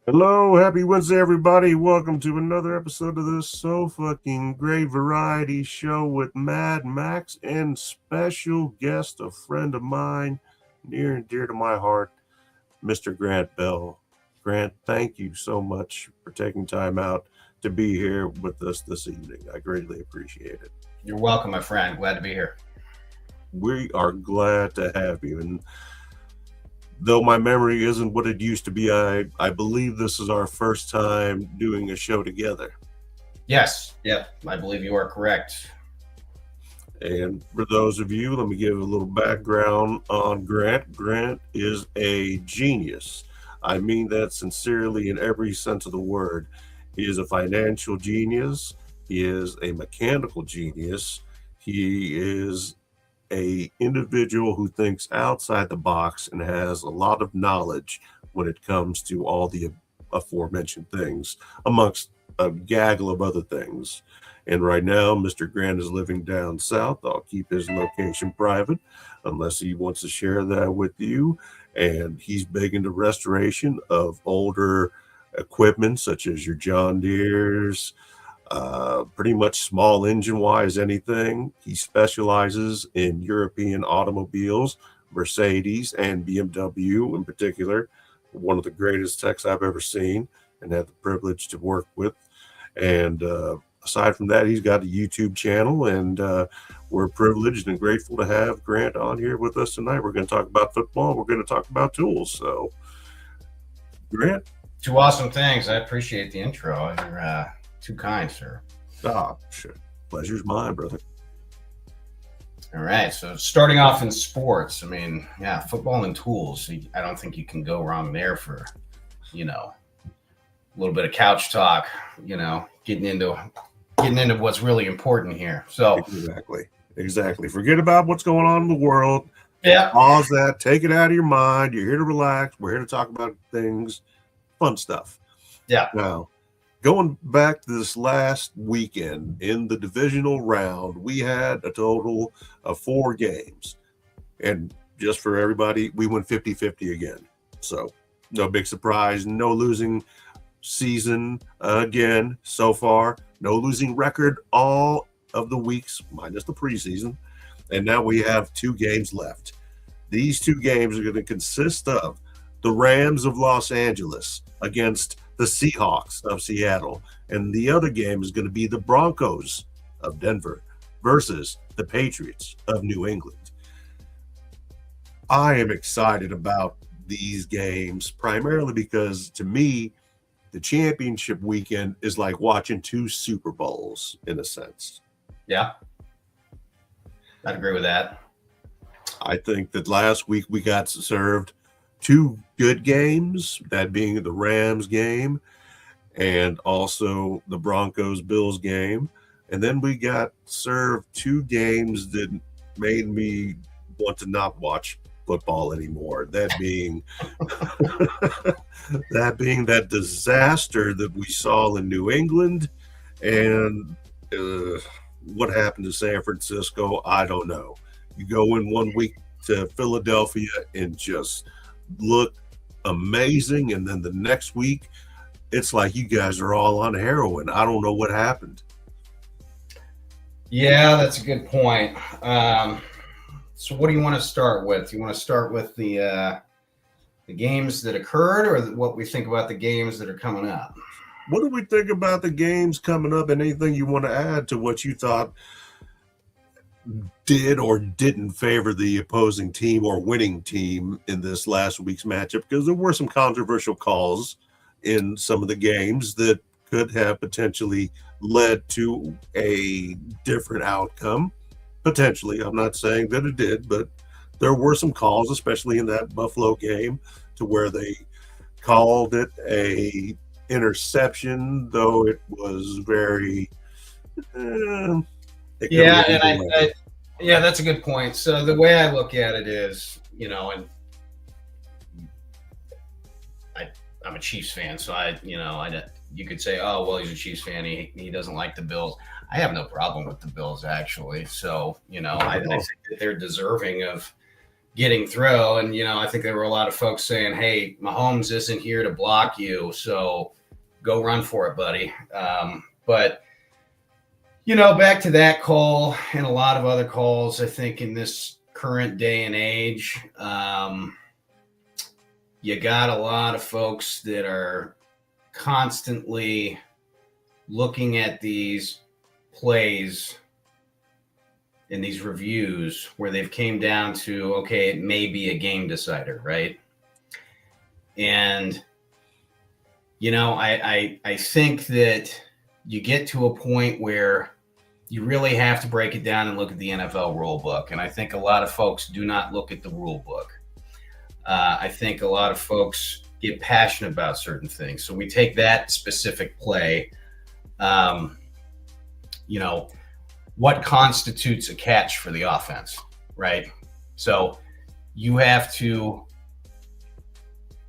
Hello, happy Wednesday, everybody. Welcome to another episode of this so fucking great variety show with Mad Max and special guest, a friend of mine, near and dear to my heart, Mr. Grant Bell. Grant, thank you so much for taking time out to be here with us this evening. I greatly appreciate it. You're welcome, my friend. Glad to be here. We are glad to have you. And though my memory isn't what it used to be, I believe this is our first time doing a show together. Yes, I believe you are correct. And for those of you, let me give a little background on Grant. Grant is a genius. I mean that sincerely in every sense of the word. He is a financial genius. He is a mechanical genius. He is a individual who thinks outside the box and has a lot of knowledge when it comes to all the aforementioned things, amongst a gaggle of other things. And right now, Mr. Grant is living down south. I'll keep his location private unless he wants to share that with you. And he's big into restoration of older equipment, such as your John Deere's, pretty much small engine wise, anything. He specializes in European automobiles, Mercedes and BMW in particular. One of the greatest techs I've ever seen and had the privilege to work with. And aside from that, he's got a YouTube channel, and we're privileged and grateful to have Grant on here with us tonight. We're going to talk about football. We're going to talk about tools. So, Grant. Two awesome things. I appreciate the intro. You're too kind, sir. Sure. Pleasure's mine, brother. All right. So starting off in sports, I mean, football and tools. I don't think you can go wrong there for, a little bit of couch talk, getting into what's really important here. So Exactly. Forget about what's going on in the world. Yeah. Pause that. Take it out of your mind. You're here to relax. We're here to talk about things, fun stuff. Yeah. Now, going back to this last weekend in the divisional round, we had a total of 4 games. And just for everybody, we went 50-50 again. So no big surprise, no losing season again so far. No losing record all of the weeks, minus the preseason. And now we have 2 games left. These 2 games are going to consist of the Rams of Los Angeles against the Seahawks of Seattle. And the other game is going to be the Broncos of Denver versus the Patriots of New England. I am excited about these games primarily because, to me, the championship weekend is like watching 2 Super Bowls in a sense. Yeah. I'd agree with that. I think that last week we got served 2 good games, that being the Rams game and also the Broncos-Bills game. And then we got served 2 games that made me want to not watch football anymore. That being that disaster that we saw in New England, and what happened to San Francisco, I don't know. You go in one week to Philadelphia and just look amazing, and then the next week it's like you guys are all on heroin. I don't know what happened. Yeah, that's a good point. So what do you want to start with? You want to start with the games that occurred, or what we think about the games that are coming up? What do we think about the games coming up, and anything you want to add to what you thought did or didn't favor the opposing team or winning team in this last week's matchup? Because there were some controversial calls in some of the games that could have potentially led to a different outcome. Potentially. I'm not saying that it did, but there were some calls, especially in that Buffalo game, to where they called it a interception, though it was very yeah, that's a good point. So the way I look at it is, and I'm a Chiefs fan, so you could say, oh, well, he's a Chiefs fan, he doesn't like the Bills. I have no problem with the Bills, actually. So, I think that they're deserving of getting through. And, I think there were a lot of folks saying, hey, Mahomes isn't here to block you, so go run for it, buddy. But, back to that call and a lot of other calls, I think in this current day and age, you got a lot of folks that are constantly looking at these plays in these reviews where they've came down to, okay, it may be a game decider, right? And, I think that you get to a point where you really have to break it down and look at the NFL rule book. And I think a lot of folks do not look at the rule book. I think a lot of folks get passionate about certain things. So we take that specific play, what constitutes a catch for the offense, right? So you have to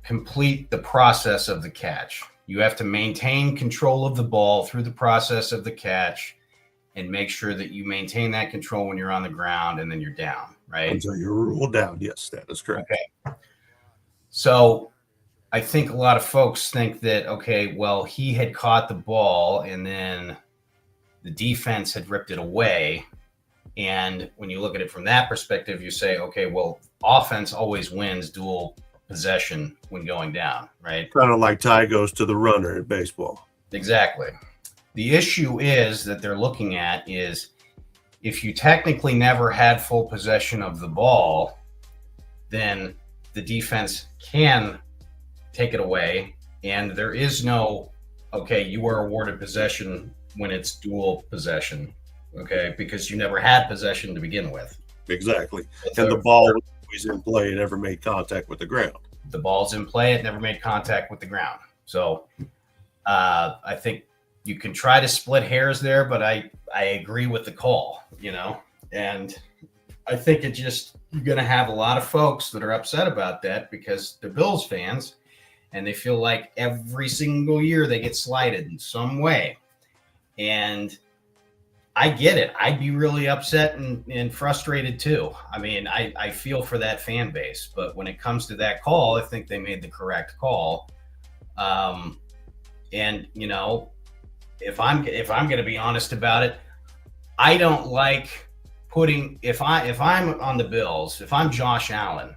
complete the process of the catch. You have to maintain control of the ball through the process of the catch and make sure that you maintain that control when you're on the ground and then you're down, right? Until you're ruled down. Yes, that is correct. Okay. So I think a lot of folks think that, okay, well, he had caught the ball and then the defense had ripped it away. And when you look at it from that perspective, you say, okay, well, offense always wins dual possession when going down, right? Kind of like tie goes to the runner in baseball. Exactly. The issue is that they're looking at is if you technically never had full possession of the ball, then the defense can take it away. And there is no, okay, you are awarded possession when it's dual possession, okay, because you never had possession to begin with. Exactly. And the ball was always in play. It never made contact with the ground. The ball's in play. It never made contact with the ground. So I think you can try to split hairs there, but I agree with the call, and I think you're going to have a lot of folks that are upset about that because they're Bills fans and they feel like every single year they get slighted in some way. And I get it. I'd be really upset and frustrated too. I mean, I feel for that fan base, but when it comes to that call, I think they made the correct call. And if I'm going to be honest about it, I don't like putting, if I'm on the Bills, if I'm Josh Allen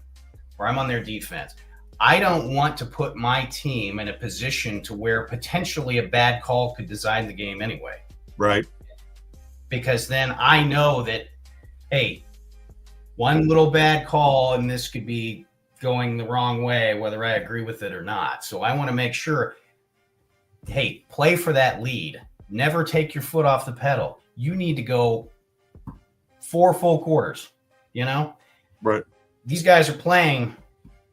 or I'm on their defense, I don't want to put my team in a position to where potentially a bad call could decide the game anyway. Right. Because then I know that, hey, one little bad call and this could be going the wrong way, whether I agree with it or not. So I want to make sure, hey, play for that lead. Never take your foot off the pedal. You need to go 4 full quarters, Right. These guys are playing.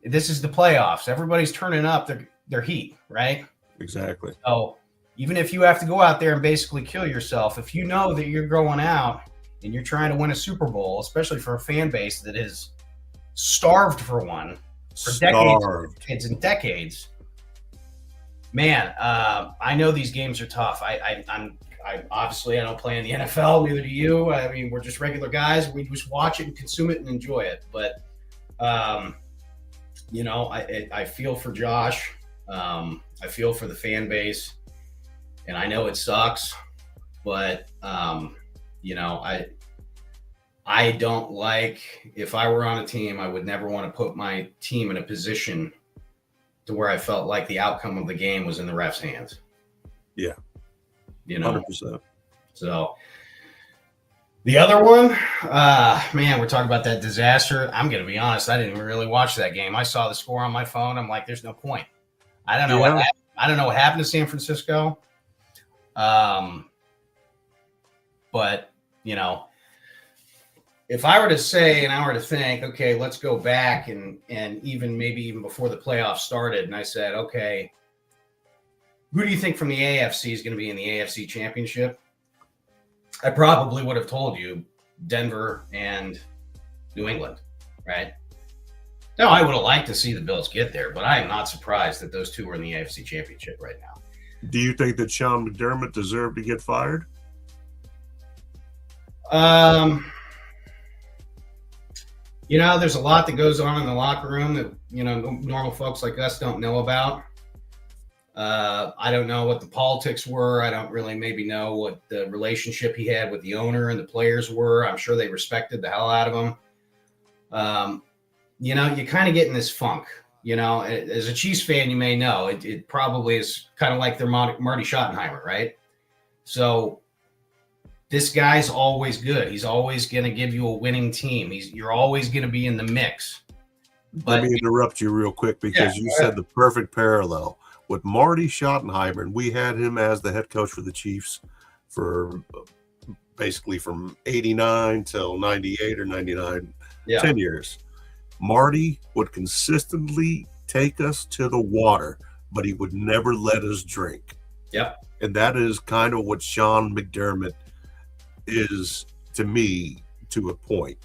This is the playoffs. Everybody's turning up their heat, right? Exactly. So even if you have to go out there and basically kill yourself, if you know that you're going out and you're trying to win a Super Bowl, especially for a fan base that is starved for one for decades and decades, man, I know these games are tough. I'm obviously I don't play in the NFL, neither do you. I mean, we're just regular guys. We just watch it and consume it and enjoy it. But I feel for Josh. I feel for the fan base, and I know it sucks, but I don't like, if I were on a team, I would never want to put my team in a position to where I felt like the outcome of the game was in the ref's hands. Yeah. 100%. So the other one, man, we're talking about that disaster. I'm going to be honest. I didn't even really watch that game. I saw the score on my phone. I'm like, there's no point. I don't know what happened to San Francisco. But if I were to say and I were to think, okay, let's go back and maybe even before the playoffs started, and I said, okay, who do you think from the AFC is going to be in the AFC Championship? I probably would have told you Denver and New England, right? No, I would have liked to see the Bills get there, but I am not surprised that those two are in the AFC Championship right now. Do you think that Sean McDermott deserved to get fired? There's a lot that goes on in the locker room that, normal folks like us don't know about. I don't know what the politics were. I don't really maybe know what the relationship he had with the owner and the players were. I'm sure they respected the hell out of him. You kind of get in this funk. As a Chiefs fan, you may know it probably is kind of like their Marty Schottenheimer, right? So this guy's always good. He's always going to give you a winning team. You're always going to be in the mix. Let me interrupt you real quick because you said the perfect parallel with Marty Schottenheimer, and we had him as the head coach for the Chiefs for basically from 89 till 98 or 99, 10 years. Marty would consistently take us to the water, but he would never let us drink. Yep. And that is kind of what Sean McDermott is to me, to a point.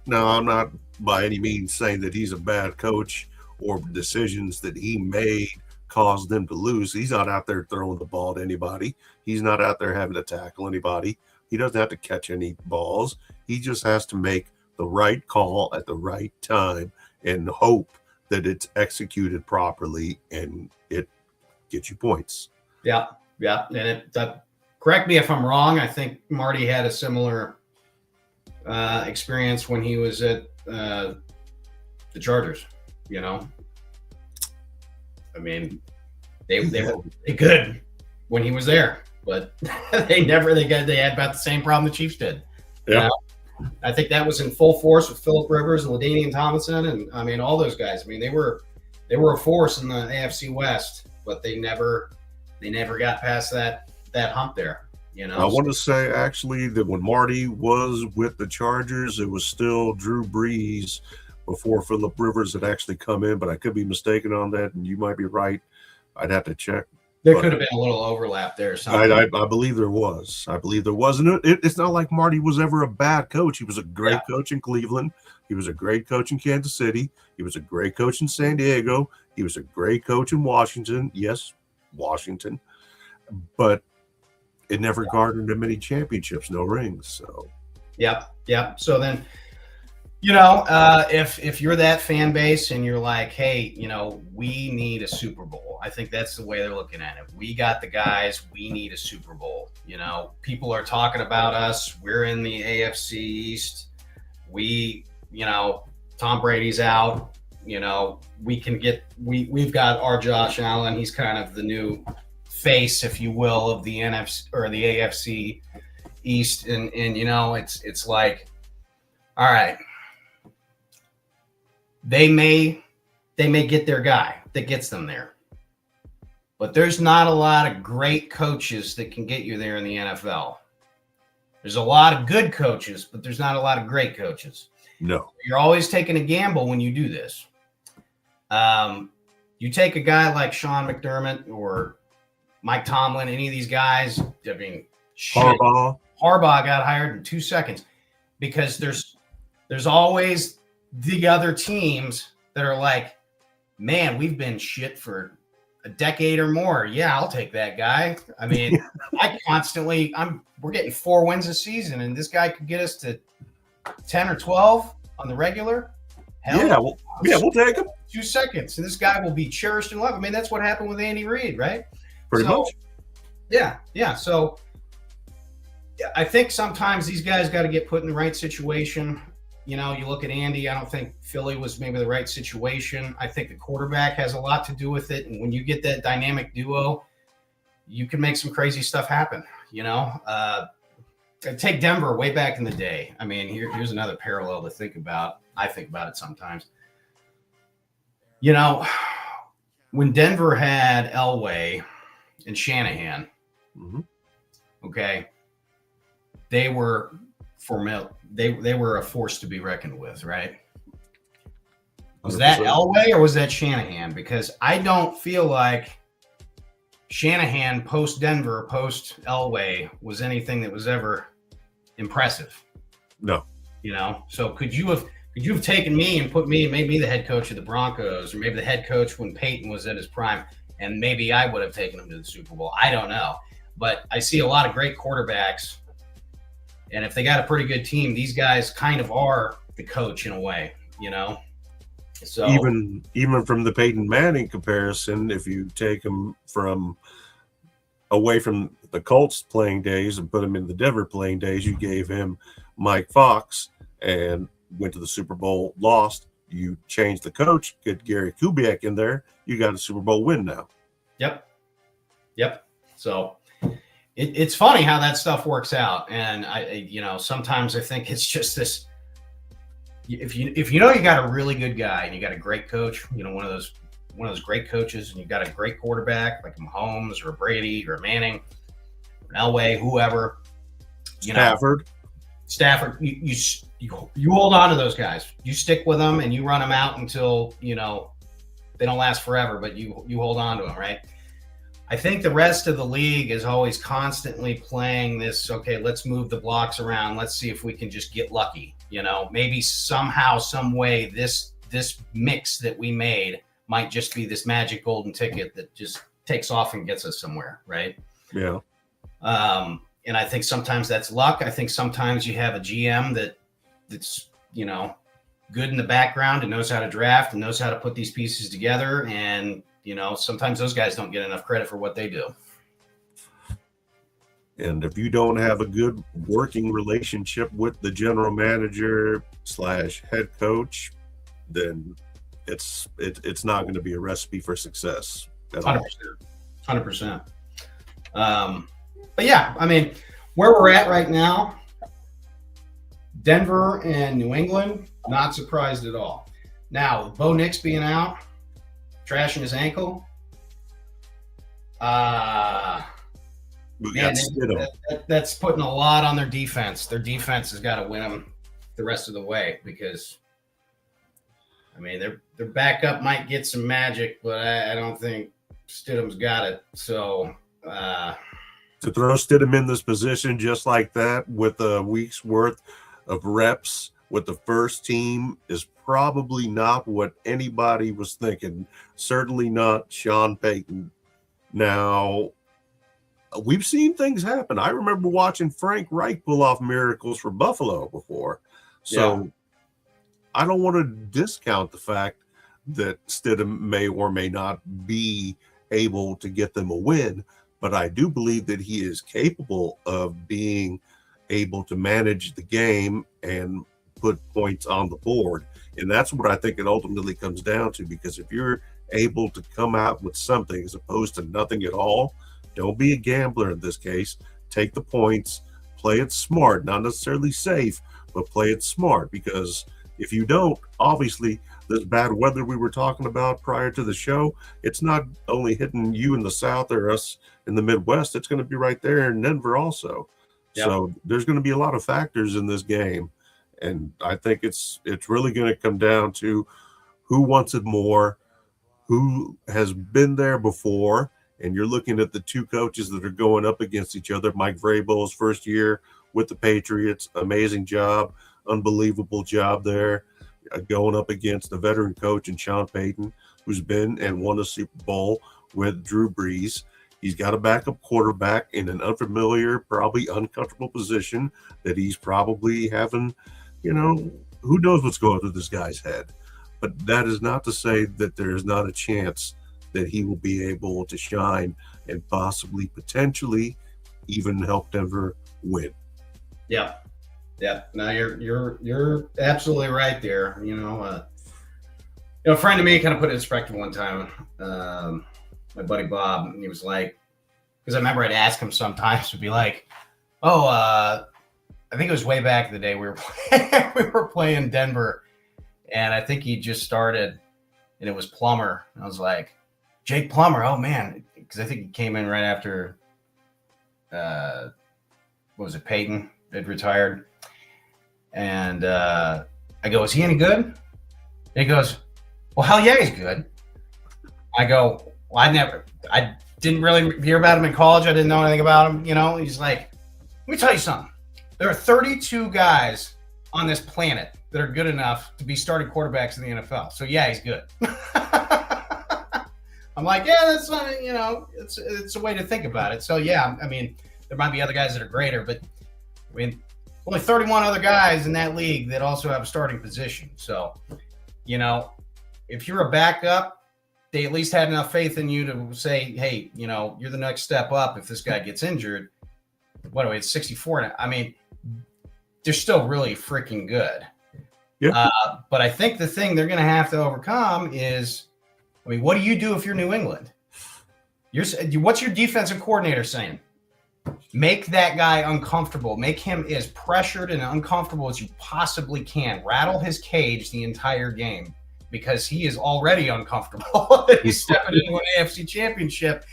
Now, I'm not by any means saying that he's a bad coach or decisions that he made caused them to lose. He's not out there throwing the ball to anybody. He's not out there having to tackle anybody. He doesn't have to catch any balls. He just has to make the right call at the right time and hope that it's executed properly and it gets you points. Yeah. And correct me if I'm wrong. I think Marty had a similar experience when he was at the Chargers. I mean, they were good when he was there, but they had about the same problem the Chiefs did. Yeah. I think that was in full force with Phillip Rivers and LaDainian Tomlinson, and I mean all those guys. I mean they were a force in the AFC West, but they never got past that hump there. I want to say actually that when Marty was with the Chargers, it was still Drew Brees before Phillip Rivers had actually come in, but I could be mistaken on that, and you might be right. I'd have to check. There could have been a little overlap there. Or something. I believe there was. And it's not like Marty was ever a bad coach. He was a great coach in Cleveland. He was a great coach in Kansas City. He was a great coach in San Diego. He was a great coach in Washington. Yes, Washington. But it never garnered him any championships, no rings. So, Yep. So then, if you're that fan base and you're like, hey, we need a Super Bowl. I think that's the way they're looking at it. We got the guys. We need a Super Bowl. People are talking about us. We're in the AFC East. Tom Brady's out. We've got our Josh Allen. He's kind of the new face, if you will, of the NFC or the AFC East. And it's like, all right, they may get their guy that gets them there. But there's not a lot of great coaches that can get you there in the NFL. There's a lot of good coaches, but there's not a lot of great coaches. No. You're always taking a gamble when you do this. You take a guy like Sean McDermott or Mike Tomlin, any of these guys, I mean, Harbaugh got hired in 2 seconds because there's always the other teams that are like, man, we've been shit for a decade or more. Yeah, I'll take that guy. I mean, we're getting 4 wins a season, and this guy could get us to 10 or 12 on the regular. Hell, we'll take him. 2 seconds, and this guy will be cherished and loved. I mean, that's what happened with Andy Reid, right? Pretty much. Yeah. So I think sometimes these guys got to get put in the right situation. You look at Andy, I don't think Philly was maybe the right situation. I think the quarterback has a lot to do with it. And when you get that dynamic duo, you can make some crazy stuff happen. Take Denver way back in the day. I mean, here's another parallel to think about. I think about it sometimes. When Denver had Elway and Shanahan, okay, they were they were a force to be reckoned with, right? Was that Elway or was that Shanahan? Because I don't feel like Shanahan post Denver, post Elway was anything that was ever impressive. No. So could you have taken me and made me the head coach of the Broncos, or maybe the head coach when Peyton was at his prime, and maybe I would have taken him to the Super Bowl. I don't know. But I see a lot of great quarterbacks, and if they got a pretty good team, these guys kind of are the coach in a way. you know. So Even from the Peyton Manning comparison, if you take him from away from the Colts playing days and put him in the Denver playing days, you gave him Mike Fox and went to the Super Bowl, lost. You changed the coach, get Gary Kubiak in there, you got a Super Bowl win now. Yep. So it's funny how that stuff works out. And sometimes I think it's just this. If you know you got a really good guy and you got a great coach, one of those great coaches, and you got a great quarterback like a Mahomes or a Brady or a Manning, or an Elway, whoever, Stafford, you hold on to those guys. You stick with them and you run them out until they don't last forever, but you hold on to them, right? I think the rest of the league is always constantly playing this, okay, let's move the blocks around. Let's see if we can just get lucky. Maybe somehow, some way, this mix that we made might just be this magic golden ticket that just takes off and gets us somewhere, right? Yeah. And I think sometimes that's luck. I think sometimes you have a GM that's good in the background and knows how to draft and knows how to put these pieces together. And sometimes those guys don't get enough credit for what they do. And if you don't have a good working relationship with the general manager / head coach, then it's not going to be a recipe for success at 100%. 100%. But yeah, I mean, where we're at right now, Denver and New England, not surprised at all. Now, Bo Nix being out, trashing his ankle. That's putting a lot on their defense. Their defense has got to win them the rest of the way because, I mean, their backup might get some magic, but I don't think Stidham's got it. So to throw Stidham in this position just like that with a week's worth of reps with the first team is probably not what anybody was thinking. Certainly not Sean Payton. Now, we've seen things happen. I remember watching Frank Reich pull off miracles for Buffalo before. So yeah. I don't want to discount the fact that Stidham may or may not be able to get them a win, but I do believe that he is capable of being able to manage the game and put points on the board. And that's what I think it ultimately comes down to, because if you're able to come out with something as opposed to nothing at all, don't be a gambler in this case. Take the points, play it smart, not necessarily safe, but play it smart, because if you don't, obviously this bad weather we were talking about prior to the show, it's not only hitting you in the South or us in the Midwest, it's going to be right there in Denver also. Yep. So there's going to be a lot of factors in this game. And I think it's really going to come down to who wants it more, who has been there before. And you're looking at the two coaches that are going up against each other. Mike Vrabel's first year with the Patriots, amazing job, unbelievable job there, going up against a veteran coach in Sean Payton, who's been and won a Super Bowl with Drew Brees. He's got a backup quarterback in an unfamiliar, probably uncomfortable position that he's probably having, who knows what's going through this guy's head. But that is not to say that there is not a chance that he will be able to shine and possibly, potentially, even help Denver win. Yeah. No, you're absolutely right there. A friend of me kind of put it in perspective one time. My buddy Bob, and he was like, because I remember I'd ask him sometimes to be like, I think it was way back in the day we were playing Denver, and I think he just started, and it was Plummer. And I was like, Jake Plummer, oh man, because I think he came in right after, Peyton had retired. And I go, is he any good? And he goes, well, hell yeah, he's good. I go, well, I didn't really hear about him in college. I didn't know anything about him. He's like, let me tell you something. There are 32 guys on this planet that are good enough to be starting quarterbacks in the NFL. So yeah, he's good. I'm like, yeah, that's it's a way to think about it. So yeah, I mean, there might be other guys that are greater, but I mean, only 31 other guys in that league that also have a starting position. So you know, if you're a backup, they at least had enough faith in you to say, hey, you know, you're the next step up if this guy gets injured. What do we, it's 64 now. I mean, they're still really freaking good. Yeah. But I think the thing they're going to have to overcome is, I mean, what do you do if you're New England? What's your defensive coordinator saying? Make that guy uncomfortable. Make him as pressured and uncomfortable as you possibly can. Rattle his cage the entire game because he is already uncomfortable. He's stepping into an AFC championship.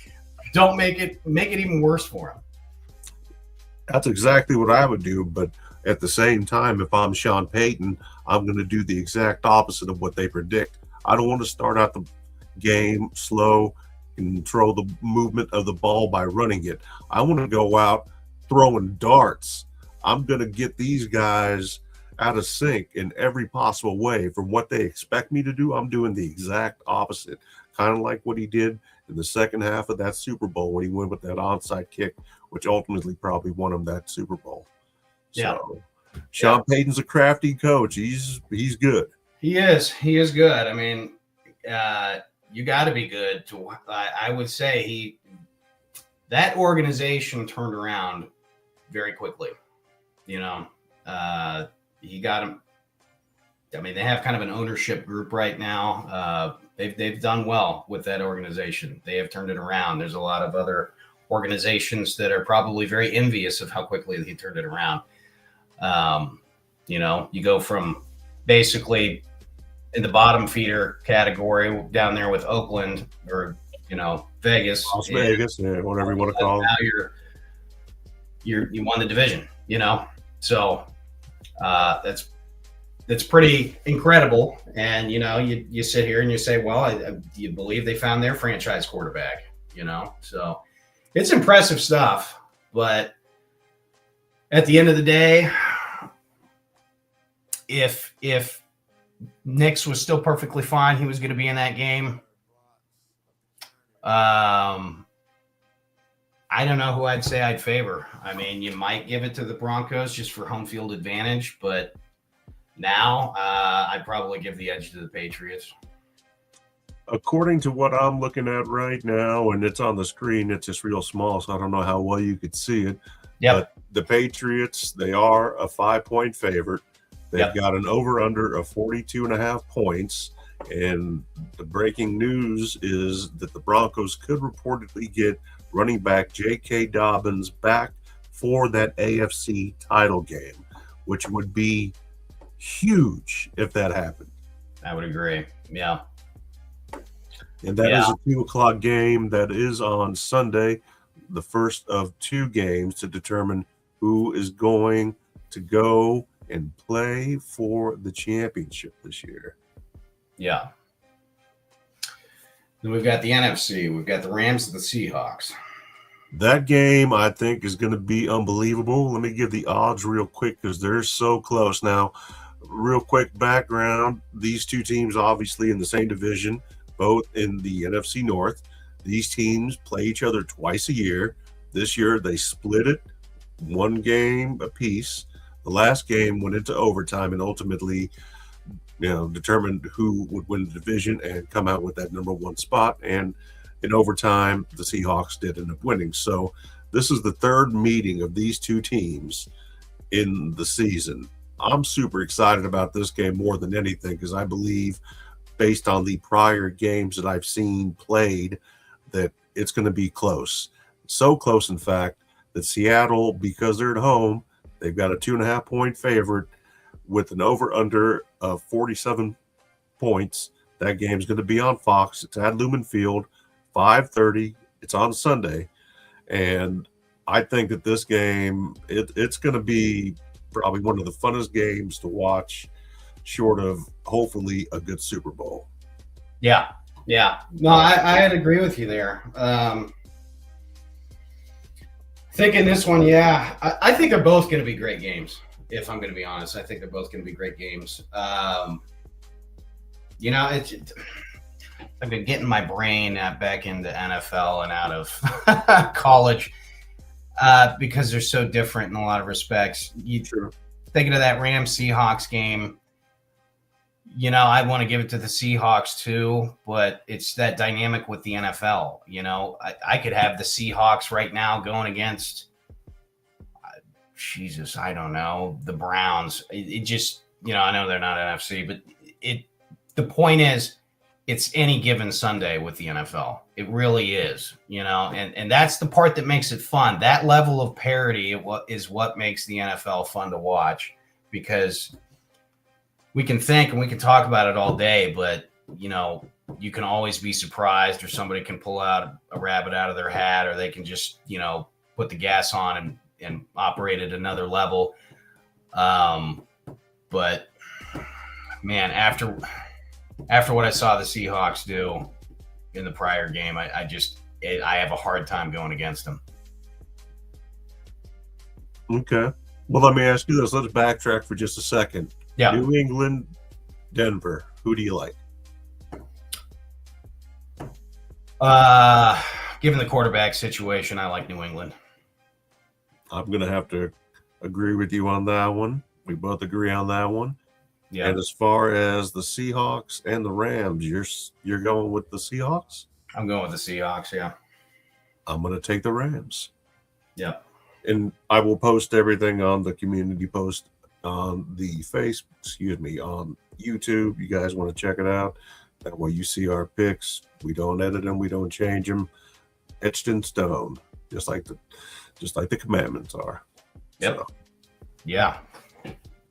Don't make it even worse for him. That's exactly what I would do. But at the same time, if I'm Sean Payton, I'm going to do the exact opposite of what they predict. I don't want to start out the game slow, control the movement of the ball by running it. I want to go out throwing darts. I'm going to get these guys out of sync in every possible way. From what they expect me to do, I'm doing the exact opposite. Kind of like what he did in the second half of that Super Bowl when he went with that onside kick, which ultimately probably won him that Super Bowl. Yeah. So Sean Payton's a crafty coach. He's good. He is good. I mean, you got to be good I would say that organization turned around very quickly. You know, he got him. I mean, they have kind of an ownership group right now. They've done well with that organization. They have turned it around. There's a lot of other organizations that are probably very envious of how quickly he turned it around. You know, you go from basically in the bottom feeder category down there with Oakland or, you know, Vegas. Las Vegas, yeah, whatever you want to call it. Now you won the division, you know. So that's pretty incredible. And, you know, you sit here and you say, well, do you believe they found their franchise quarterback, you know? So it's impressive stuff. But at the end of the day, if Nix was still perfectly fine, he was going to be in that game. I don't know who I'd say I'd favor. I mean, you might give it to the Broncos just for home field advantage, but now I'd probably give the edge to the Patriots. According to what I'm looking at right now, and it's on the screen, it's just real small, so I don't know how well you could see it. Yep. But the Patriots, they are a 5-point favorite. They've got an over-under of 42.5 points. And the breaking news is that the Broncos could reportedly get running back J.K. Dobbins back for that AFC title game, which would be huge if that happened. I would agree. Yeah. And that is a 2:00 game that is on Sunday, the first of two games to determine who is going to go and play for the championship this year. Yeah. Then we've got the NFC. We've got the Rams and the Seahawks. That game, I think, is going to be unbelievable. Let me give the odds real quick because they're so close. Now, real quick background. These two teams obviously in the same division, both in the NFC North. These teams play each other twice a year. This year, they split it, one game apiece. The last game went into overtime and ultimately, determined who would win the division and come out with that number one spot. And in overtime, the Seahawks did end up winning. So this is the third meeting of these two teams in the season. I'm super excited about this game more than anything because I believe, based on the prior games that I've seen played, that it's going to be close. So close, in fact, that Seattle, because they're at home, they've got a 2.5-point favorite with an over-under of 47 points. That game's going to be on Fox. It's at Lumen Field, 5:30. It's on Sunday. And I think that this game, it's going to be probably one of the funnest games to watch, short of hopefully a good Super Bowl. Yeah. No, I'd agree with you there. Thinking this one, I think they're both going to be great games. If I'm going to be honest, I think they're both going to be great games. I've been getting my brain back into NFL and out of college because they're so different in a lot of respects. Thinking of that Rams Seahawks game, I want to give it to the Seahawks too, but it's that dynamic with the NFL. I could have the Seahawks right now going against, Jesus, I don't know, the Browns. It just, I know they're not NFC, but the point is, it's any given Sunday with the NFL. It really is, and that's the part that makes it fun. That level of parity is what makes the NFL fun to watch, because we can think and we can talk about it all day, but you can always be surprised, or somebody can pull out a rabbit out of their hat, or they can just, put the gas on and operate at another level. But man, after what I saw the Seahawks do in the prior game, I have a hard time going against them. Okay. Well, let me ask you this. Let's backtrack for just a second. Yeah. New England, Denver. Who do you like? Given the quarterback situation, I like New England. I'm going to have to agree with you on that one. We both agree on that one. Yeah. And as far as the Seahawks and the Rams, you're going with the Seahawks? I'm going with the Seahawks, yeah. I'm going to take the Rams. Yeah. And I will post everything on the community post on the on YouTube. You guys want to check it out. That way you see our picks. We don't edit them. We don't change them. Etched in stone, just like the commandments are. Yep. So, yeah.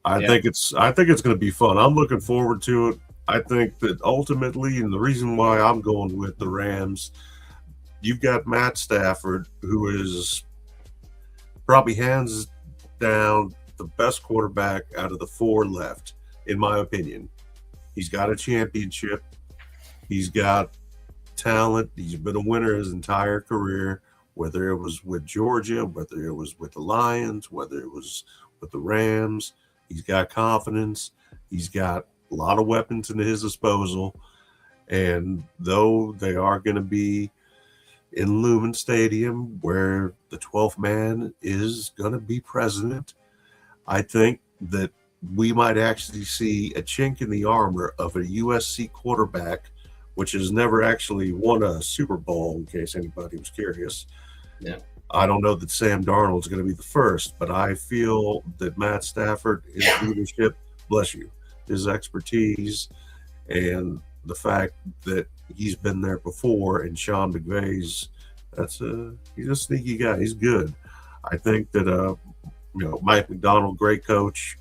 I think it's going to be fun. I'm looking forward to it. I think that ultimately, and the reason why I'm going with the Rams, you've got Matt Stafford, who is probably hands down the best quarterback out of the four left, in my opinion. He's got a championship. He's got talent. He's been a winner his entire career, whether it was with Georgia, whether it was with the Lions, whether it was with the Rams. He's got confidence. He's got a lot of weapons at his disposal. And though they are going to be in Lumen Stadium, where the 12th man is going to be president, I think that we might actually see a chink in the armor of a USC quarterback, which has never actually won a Super Bowl, in case anybody was curious. Yeah. I don't know that Sam Darnold is going to be the first, but I feel that Matt Stafford, his leadership, bless you, his expertise, and the fact that he's been there before, and Sean McVay's, he's a sneaky guy. He's good. I think that Mike McDonald, great coach.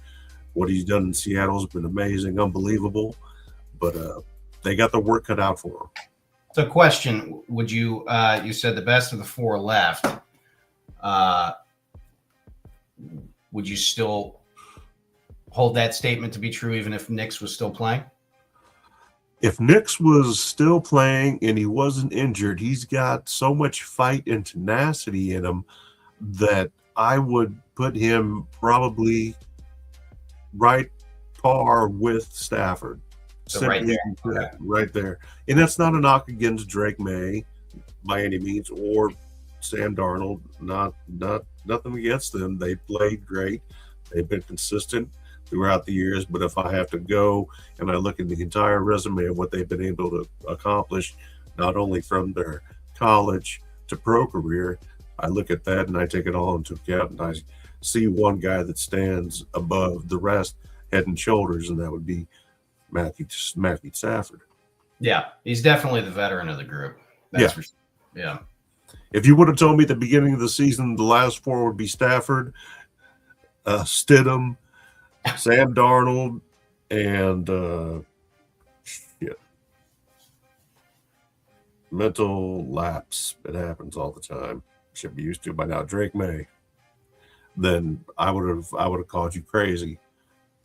What he's done in Seattle has been amazing, unbelievable. But they got the work cut out for them. So, question: would you? You said the best of the four left. Would you still hold that statement to be true, even if Nix was still playing? If Nix was still playing and he wasn't injured, he's got so much fight and tenacity in him that I would put him probably right par with Stafford. So right there. Okay. Right there. And that's not a knock against Drake May by any means, or Sam Darnold. Nothing against them. They played great. They've been consistent throughout the years. But if I have to go and I look at the entire resume of what they've been able to accomplish, not only from their college to pro career, I look at that and I take it all into account, and I see one guy that stands above the rest, head and shoulders, and that would be Matthew Stafford. Yeah, he's definitely the veteran of the group. That's for sure. Yeah. If you would have told me at the beginning of the season the last four would be Stafford, Stidham, Sam Darnold, and mental lapse. It happens all the time. Should be used to by now. Drake May. Then I would have called you crazy.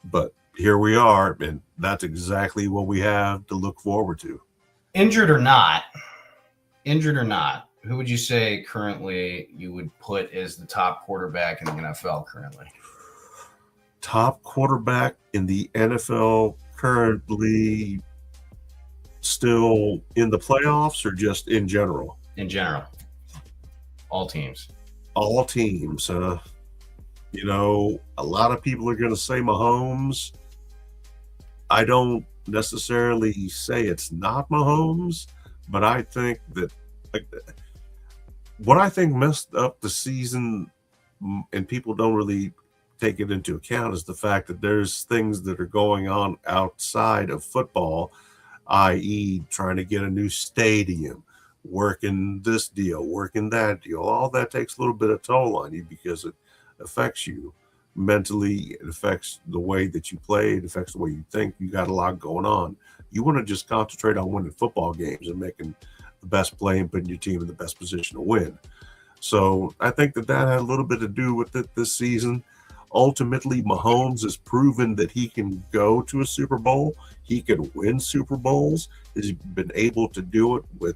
But here we are, and that's exactly what we have to look forward to. Injured or not, who would you say currently you would put as the top quarterback in the NFL currently? Top quarterback in the NFL currently, still in the playoffs, or just in general? In general. All teams. All teams. A lot of people are going to say Mahomes. I don't necessarily say it's not Mahomes, but I think that like, what I think messed up the season, and people don't really take it into account, is the fact that there's things that are going on outside of football, i.e., trying to get a new stadium, working this deal, working that deal. All that takes a little bit of toll on you because it affects you mentally. It affects the way that you play. It affects the way you think. You got a lot going on. You want to just concentrate on winning football games and making the best play and putting your team in the best position to win. So I think that had a little bit to do with it this season. Ultimately, Mahomes has proven that he can go to a Super Bowl. He can win Super Bowls. He's been able to do it with,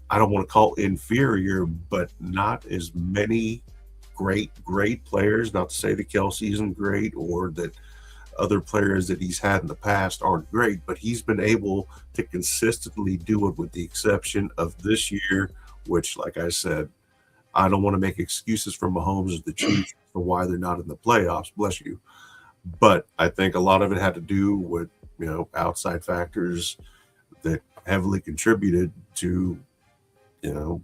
I don't want to call inferior, but not as many great players. Not to say that Kelsey isn't great or that other players that he's had in the past aren't great, but he's been able to consistently do it, with the exception of this year, which, like I said, I don't want to make excuses for Mahomes or the Chiefs for why they're not in the playoffs, bless you. But I think a lot of it had to do with, outside factors that heavily contributed to, the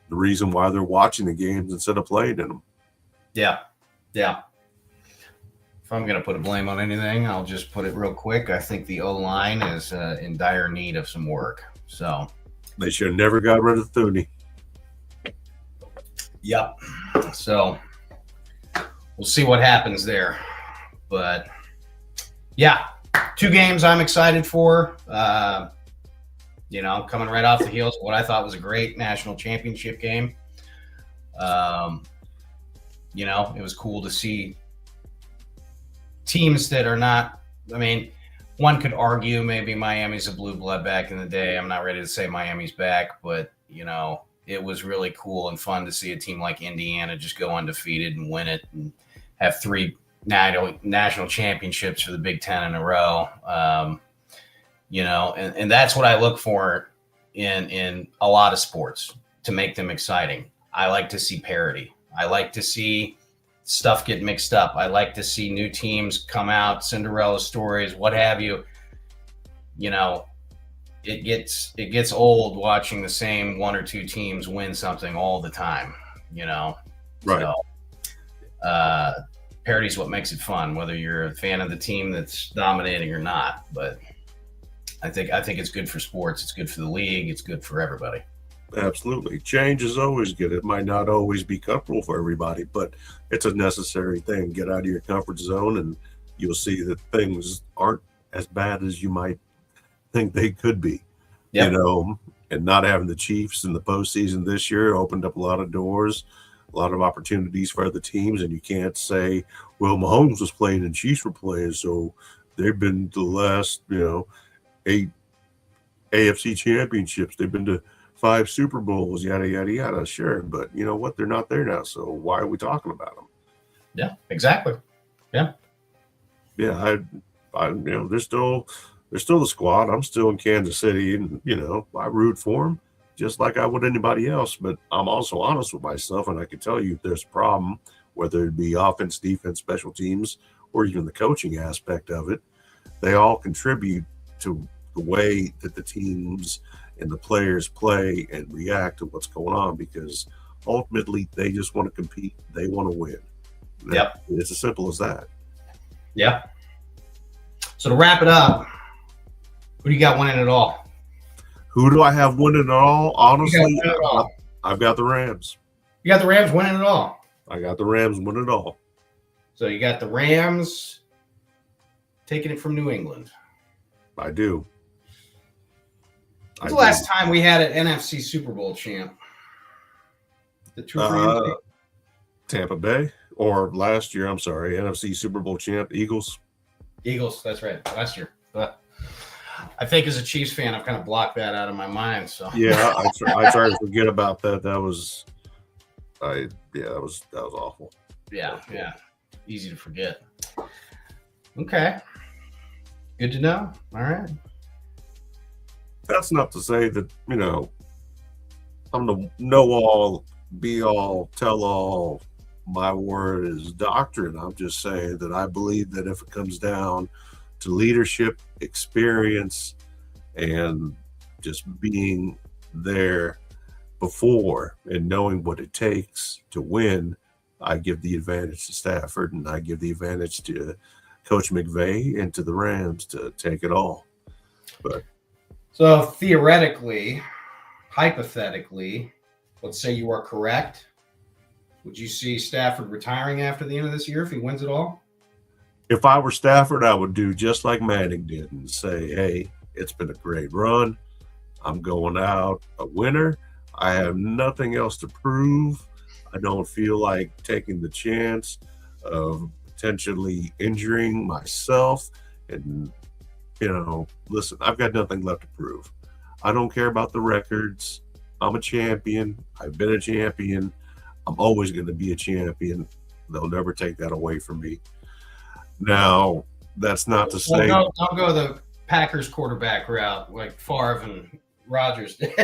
reason why they're watching the games instead of playing in them. Yeah. If I'm going to put a blame on anything, I'll just put it real quick. I think the O-line is in dire need of some work. So they should have never got rid of Thuney. Yep. So we'll see what happens there. But yeah, 2 games I'm excited for. Coming right off the heels of what I thought was a great national championship game. It was cool to see teams that are not, one could argue maybe Miami's a blue blood back in the day. I'm not ready to say Miami's back, but, it was really cool and fun to see a team like Indiana just go undefeated and win it and have 3 national championships for the Big Ten in a row. And that's what I look for in a lot of sports to make them exciting. I like to see parity. I like to see stuff get mixed up. I like to see new teams come out, Cinderella stories, what have you. It gets old watching the same 1 or 2 teams win something all the time, Right. So, parity is what makes it fun, whether you're a fan of the team that's dominating or not. But I think it's good for sports. It's good for the league. It's good for everybody. Absolutely. Change is always good. It might not always be comfortable for everybody, but it's a necessary thing. Get out of your comfort zone and you'll see that things aren't as bad as you might think they could be. Yep. And not having the Chiefs in the postseason this year opened up a lot of doors, a lot of opportunities for other teams. And you can't say, well, Mahomes was playing and Chiefs were playing, so they've been to the last, 8 AFC championships. They've been to 5 Super Bowls, yada, yada, yada. Sure. But you know what? They're not there now. So why are we talking about them? Yeah, exactly. Yeah. Yeah. They're still the squad. I'm still in Kansas City and, I root for them just like I would anybody else. But I'm also honest with myself. And I can tell you if there's a problem, whether it be offense, defense, special teams, or even the coaching aspect of it, they all contribute to the way that the teams and the players play and react to what's going on, because ultimately they just want to compete. They want to win. Yep. It's as simple as that. Yep. So to wrap it up, who do you got winning it all? Who do I have winning it all? Honestly, I've got the Rams. You got the Rams winning it all. I got the Rams winning it all. So you got the Rams taking it from New England. I do. When's the last time we had an NFC Super Bowl champ? The two Tampa Bay, or last year, I'm sorry, NFC Super Bowl champ, Eagles. Eagles, that's right, last year. But I think as a Chiefs fan, I've kind of blocked that out of my mind. So yeah, I try to forget about that. That was awful. Yeah, easy to forget. Okay, good to know. All right. That's not to say that, I'm the know-all, be-all, tell-all. My word is doctrine. I'm just saying that I believe that if it comes down to leadership, experience, and just being there before and knowing what it takes to win, I give the advantage to Stafford, and I give the advantage to Coach McVay and to the Rams to take it all. But so theoretically, hypothetically, let's say you are correct. Would you see Stafford retiring after the end of this year if he wins it all? if I were Stafford, I would do just like Manning did and say, hey, it's been a great run. I'm going out a winner. I have nothing else to prove. I don't feel like taking the chance of potentially injuring myself. And, listen, I've got nothing left to prove. I don't care about the records. I'm a champion. I've been a champion. I'm always going to be a champion. They'll never take that away from me. Now, that's not to say. Don't go the Packers quarterback route like Favre and Rodgers did.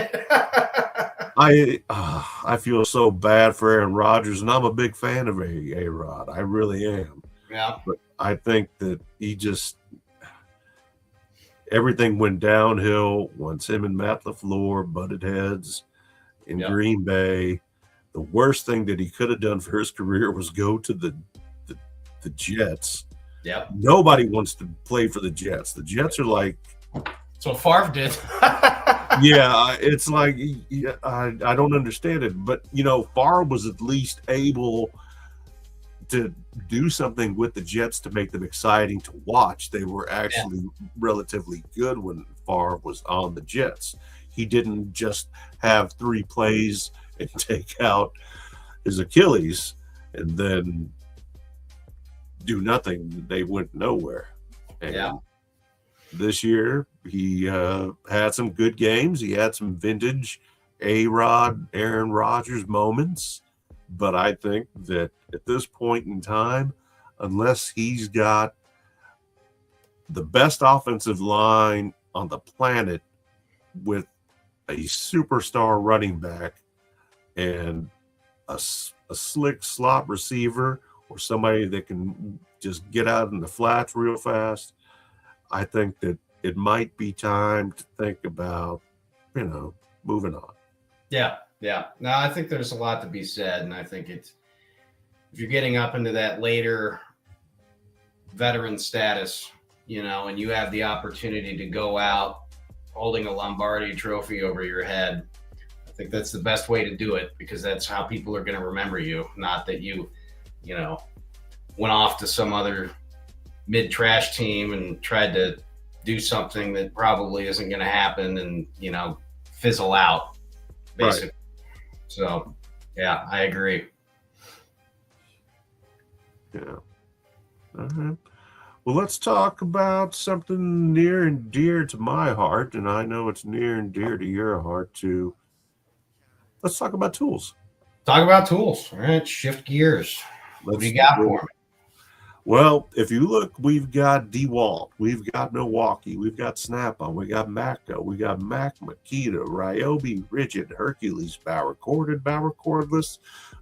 I feel so bad for Aaron Rodgers, and I'm a big fan of A-Rod. I really am. Yeah. But I think that everything went downhill once him and Matt LaFleur butted heads in Green Bay. The worst thing that he could have done for his career was go to the Jets. Yep. Nobody wants to play for the Jets. The Jets are like. That's what Favre did. Yeah, it's like I don't understand it. But, Favre was at least able to do something with the Jets to make them exciting to watch. They were actually relatively good when Favre was on the Jets. He didn't just have 3 plays and take out his Achilles and then do nothing. They went nowhere. And this year, he had some good games. He had some vintage A-Rod, Aaron Rodgers moments. But I think that at this point in time, unless he's got the best offensive line on the planet with a superstar running back and a slick slot receiver or somebody that can just get out in the flats real fast, I think that it might be time to think about, moving on. Yeah. No, I think there's a lot to be said, and I think if you're getting up into that later veteran status, and you have the opportunity to go out holding a Lombardi trophy over your head, I think that's the best way to do it, because that's how people are going to remember you, not that you went off to some other mid-trash team and tried to do something that probably isn't going to happen and, fizzle out, basically. Right. So, yeah, I agree. Yeah. All right. Well, let's talk about something near and dear to my heart, and I know it's near and dear to your heart, too. Let's talk about tools. Talk about tools. All right, shift gears. What do you got for me? Well, if you look, we've got DeWalt, we've got Milwaukee, we've got Snap-on, we got Macco, we got Mac, Makita, Ryobi, Rigid, Hercules, Bauer corded, Bauer cordless,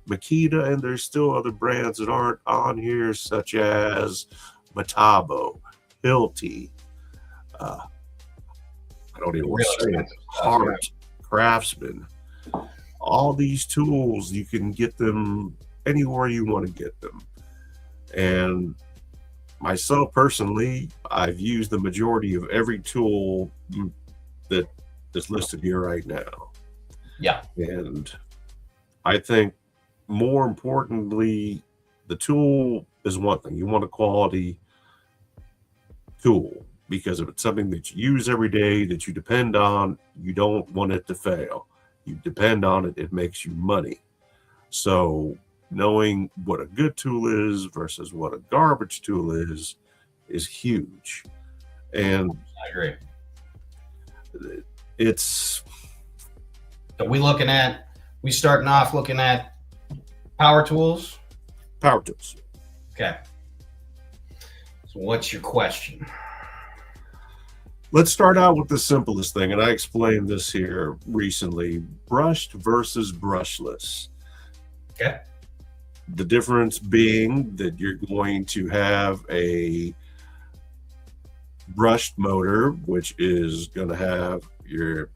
Makita, and there's still other brands that aren't on here, such as Metabo, Hilti, I don't even want to say it, Hart, Craftsman. All these tools, you can get them anywhere you want to get them. And myself personally, I've used the majority of every tool that is listed here right now. Yeah. And I think more importantly, the tool is one thing. You want a quality tool, because if it's something that you use every day, that you depend on, you don't want it to fail. You depend on it, it makes you money. So knowing what a good tool is versus what a garbage tool is huge. And I agree. It's. So we starting off looking at power tools? Power tools. Okay. So what's your question? Let's start out with the simplest thing, and I explained this here recently: brushed versus brushless. Okay. The difference being that you're going to have a brushed motor, which is going to have your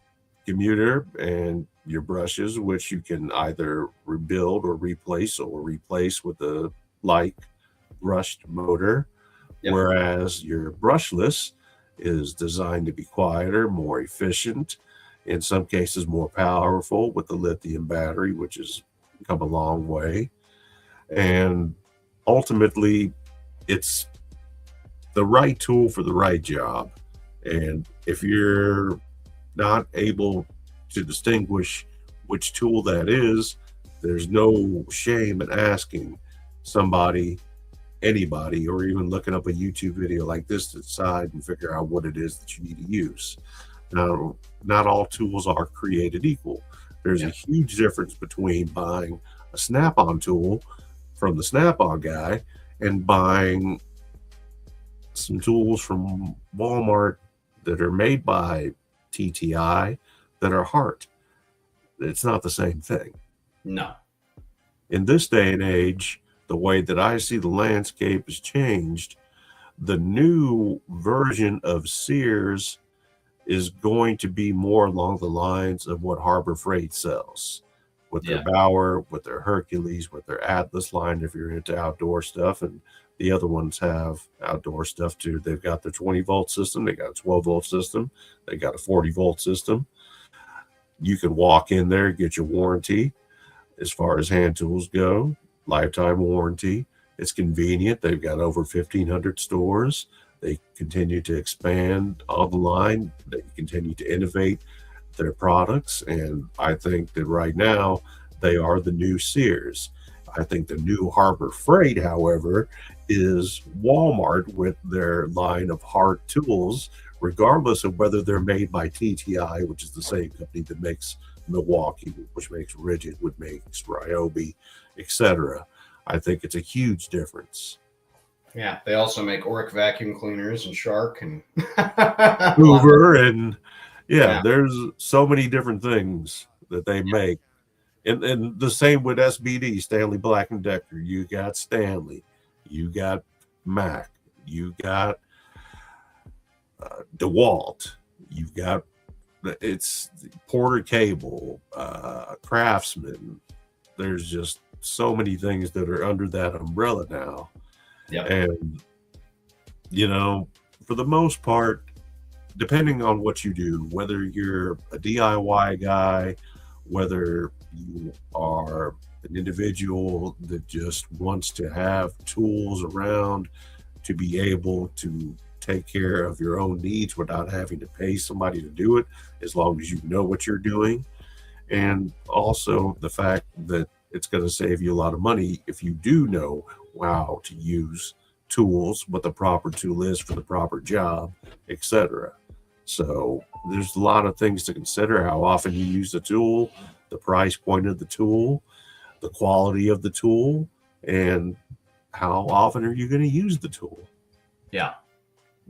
commuter and your brushes, which you can either rebuild or replace with a like brushed motor. Yep. Whereas your brushless is designed to be quieter, more efficient, in some cases more powerful with the lithium battery, which has come a long way. And ultimately, it's the right tool for the right job. And if you're not able to distinguish which tool that is, there's no shame in asking somebody, anybody, or even looking up a YouTube video like this to decide and figure out what it is that you need to use. Now, not all tools are created equal. There's a huge difference between buying a Snap on tool from the Snap on guy and buying some tools from Walmart that are made by TTI that are Hart. It's not the same thing. No. In this day and age, the way that I see the landscape has changed. The new version of Sears is going to be more along the lines of what Harbor Freight sells with their Bauer, with their Hercules, with their Atlas line if you're into outdoor stuff. And the other ones have outdoor stuff too. They've got their 20-volt system, they got a 12-volt system, they got a 40-volt system. You can walk in there, get your warranty as far as hand tools go, lifetime warranty. It's convenient. They've got over 1,500 stores. They continue to expand on the line. They continue to innovate their products. And I think that right now they are the new Sears. I think the new Harbor Freight, however, is Walmart with their line of Hart tools, regardless of whether they're made by TTI, which is the same company that makes Milwaukee, which makes Rigid, which makes Ryobi, etc. I think it's a huge difference. Yeah, they also make Oric vacuum cleaners and Shark and Hoover, and there's so many different things that they make. And the same with SBD, Stanley Black & Decker. You got Stanley, you got Mac, you got DeWalt, you've got it's Porter Cable, Craftsman. There's just so many things that are under that umbrella now. And you know, for the most part, depending on what you do, whether you're a DIY guy, whether you are an individual that just wants to have tools around to be able to take care of your own needs without having to pay somebody to do it, as long as you know what you're doing. And also the fact that it's going to save you a lot of money if you do know how to use tools, what the proper tool is for the proper job, etc. So there's a lot of things to consider: how often you use the tool, the price point of the tool, the quality of the tool, and how often are you going to use the tool.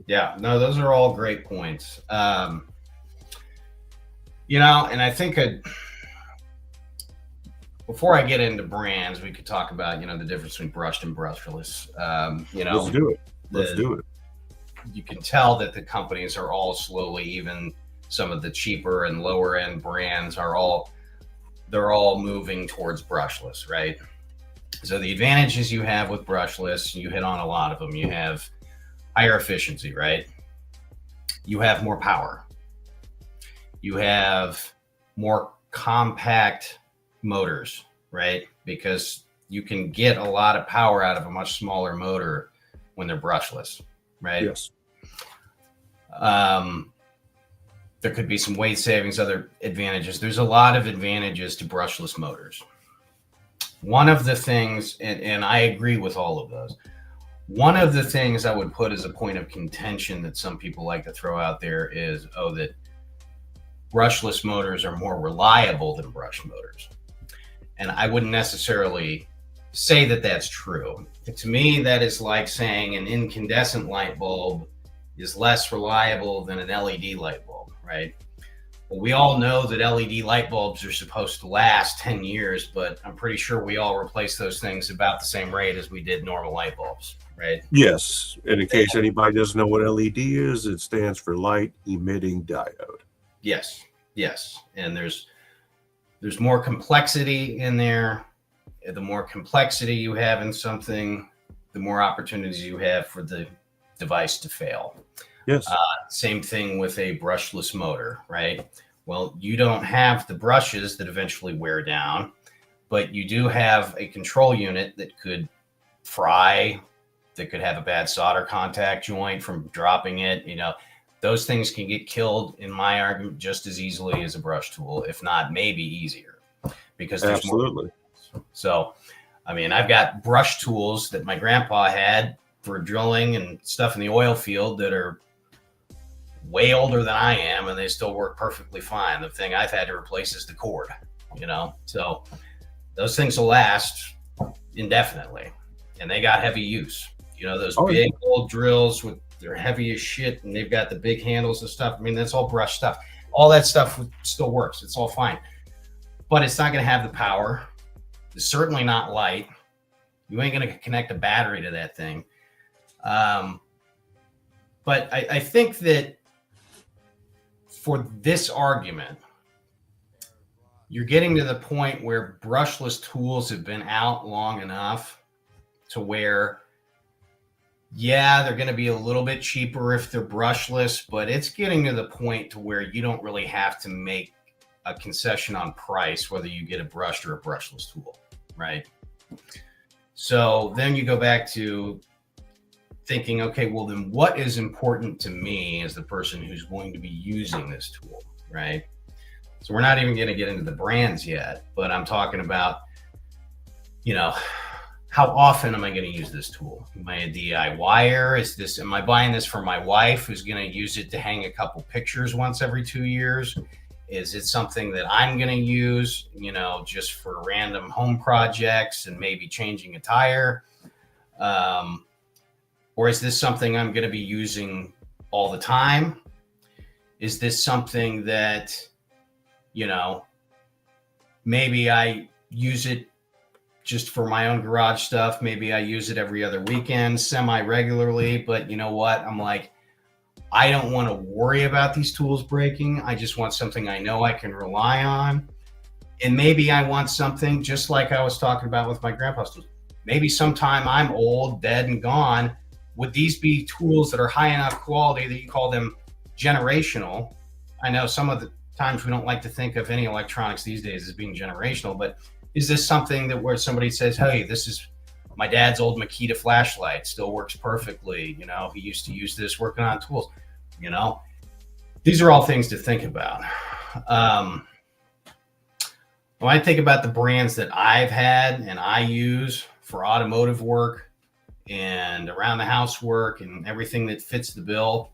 No, those are all great points. You know, and I think before I get into brands, we could talk about, you know, the difference between brushed and brushless. You know, let's do it. You can tell that the companies are all slowly, even some of the cheaper and lower end brands they're all moving towards brushless, right? So the advantages you have with brushless, you hit on a lot of them. You have higher efficiency, right? You have more power. You have more compact motors, right? Because you can get a lot of power out of a much smaller motor when they're brushless, right? Yes. There could be some weight savings, other advantages. There's a lot of advantages to brushless motors. One of the things, and I agree with all of those, one of the things I would put as a point of contention that some people like to throw out there is, that brushless motors are more reliable than brush motors. And I wouldn't necessarily say that that's true. To me, that is like saying an incandescent light bulb is less reliable than an LED light bulb, right? We all know that LED light bulbs are supposed to last 10 years, but I'm pretty sure we all replace those things about the same rate as we did normal light bulbs, right? Yes. And in case anybody doesn't know what LED is, it stands for light emitting diode. Yes, yes. And there's more complexity in there. The more complexity you have in something, the more opportunities you have for the device to fail. Yes. Same thing with a brushless motor, right? Well, you don't have the brushes that eventually wear down, but you do have a control unit that could fry, that could have a bad solder contact joint from dropping it. Those things can get killed, in my argument, just as easily as a brush tool, if not maybe easier, because there's Absolutely. more. So, I mean, I've got brush tools that my grandpa had for drilling and stuff in the oil field that are way older than I am, and they still work perfectly fine. The thing I've had to replace is the cord, so those things will last indefinitely, and they got heavy use. Those big old drills with they're heavy as shit, and they've got the big handles and stuff. I mean, that's all brush stuff. All that stuff still works. It's all fine, but it's not going to have the power. It's certainly not light. You ain't going to connect a battery to that thing. But I think that for this argument, you're getting to the point where brushless tools have been out long enough to where, yeah, they're going to be a little bit cheaper if they're brushless, but it's getting to the point to where you don't really have to make a concession on price, whether you get a brushed or a brushless tool, right? So then you go back to thinking, okay, well, then what is important to me as the person who's going to be using this tool, right? So we're not even going to get into the brands yet, but I'm talking about, how often am I going to use this tool? Am I a DIYer? Am I buying this for my wife who's going to use it to hang a couple pictures once every 2 years? Is it something that I'm going to use, just for random home projects and maybe changing a tire? Or is this something I'm going to be using all the time? Is this something that, maybe I use it just for my own garage stuff? Maybe I use it every other weekend, semi-regularly, but you know what? I'm like, I don't want to worry about these tools breaking. I just want something I know I can rely on. And maybe I want something just like I was talking about with my grandpa's tools. Maybe sometime I'm old, dead, and gone. Would these be tools that are high enough quality that you call them generational? I know some of the times we don't like to think of any electronics these days as being generational, but is this something that where somebody says, hey, this is my dad's old Makita flashlight, still works perfectly. He used to use this working on tools. These are all things to think about. When I think about the brands that I've had and I use for automotive work and around the house work and everything that fits the bill,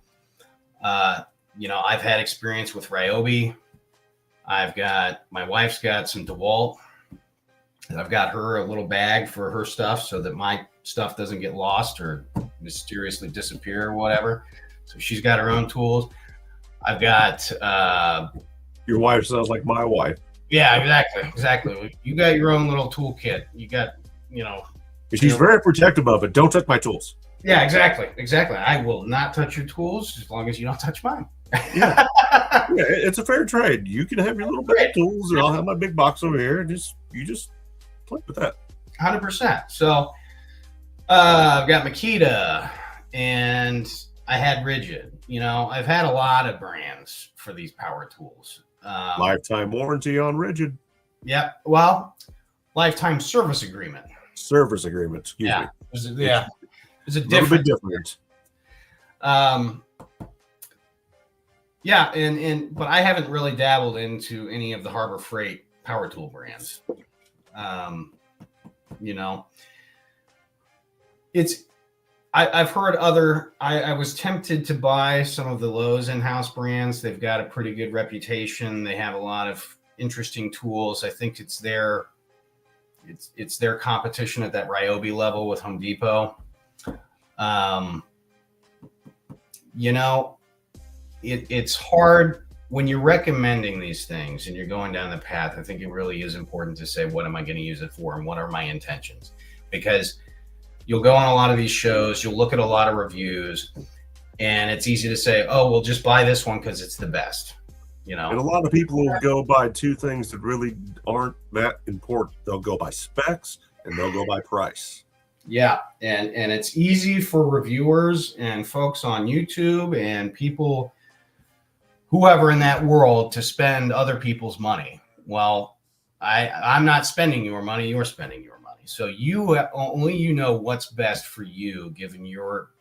I've had experience with Ryobi. My wife's got some DeWalt. I've got her a little bag for her stuff so that my stuff doesn't get lost or mysteriously disappear or whatever. So she's got her own tools. I've got... Your wife sounds like my wife. Yeah, exactly. You got your own little toolkit. You got, She's very protective of it. Don't touch my tools. Yeah, exactly. I will not touch your tools as long as you don't touch mine. Yeah, it's a fair trade. You can have your little bag of tools, and I'll have my big box over here. You just play with that. 100%. So I've got Makita, and I had Rigid. I've had a lot of brands for these power tools. Lifetime warranty on Rigid. Yeah. Well, lifetime service agreement. Service agreement. Excuse me. There's a little bit different. Yeah, but I haven't really dabbled into any of the Harbor Freight power tool brands. I've heard I was tempted to buy some of the Lowe's in-house brands. They've got a pretty good reputation. They have a lot of interesting tools. I think it's their competition at that Ryobi level with Home Depot. It's hard when you're recommending these things and you're going down the path, I think it really is important to say, what am I going to use it for and what are my intentions? Because you'll go on a lot of these shows, you'll look at a lot of reviews, and it's easy to say, oh, well, just buy this one because it's the best, you know? And a lot of people will go by two things that really aren't that important. They'll go by specs and they'll go by price. Yeah, and it's easy for reviewers and folks on YouTube and people, whoever in that world, to spend other people's money. Well, I'm not spending your money, you're spending your money. So only you know what's best for you given your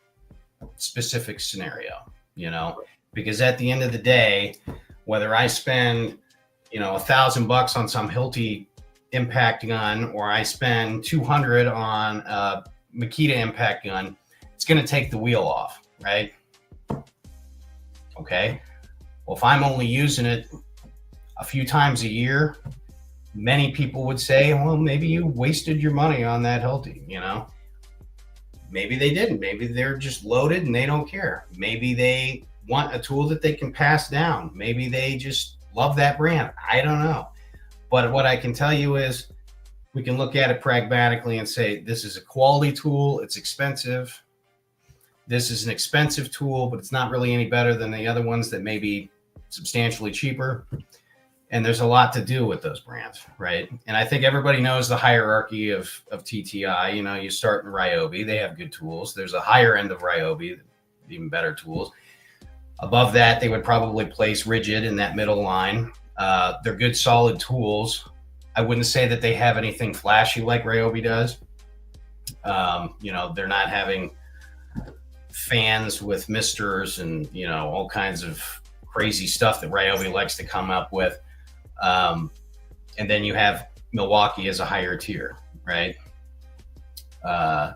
specific scenario, you know, because at the end of the day, whether I spend, you know, $1,000 on some Hilti impact gun or I spend 200 on a Makita impact gun, it's going to take the wheel off, right? Okay. Well, if I'm only using it a few times a year, many people would say, well, maybe you wasted your money on that Hilti, you know? Maybe they didn't. Maybe they're just loaded and they don't care. Maybe they want a tool that they can pass down. Maybe they just love that brand. I don't know. But what I can tell you is we can look at it pragmatically and say, this is a quality tool. It's expensive. This is an expensive tool, but it's not really any better than the other ones that may be substantially cheaper. And there's a lot to do with those brands, right? And I think everybody knows the hierarchy of TTI. You know, you start in Ryobi. They have good tools. There's a higher end of Ryobi, even better tools. Above that, they would probably place Rigid in that middle line. They're good, solid tools. I wouldn't say that they have anything flashy like Ryobi does. You know, they're not having fans with misters and, you know, all kinds of crazy stuff that Ryobi likes to come up with. And then you have Milwaukee as a higher tier, right? And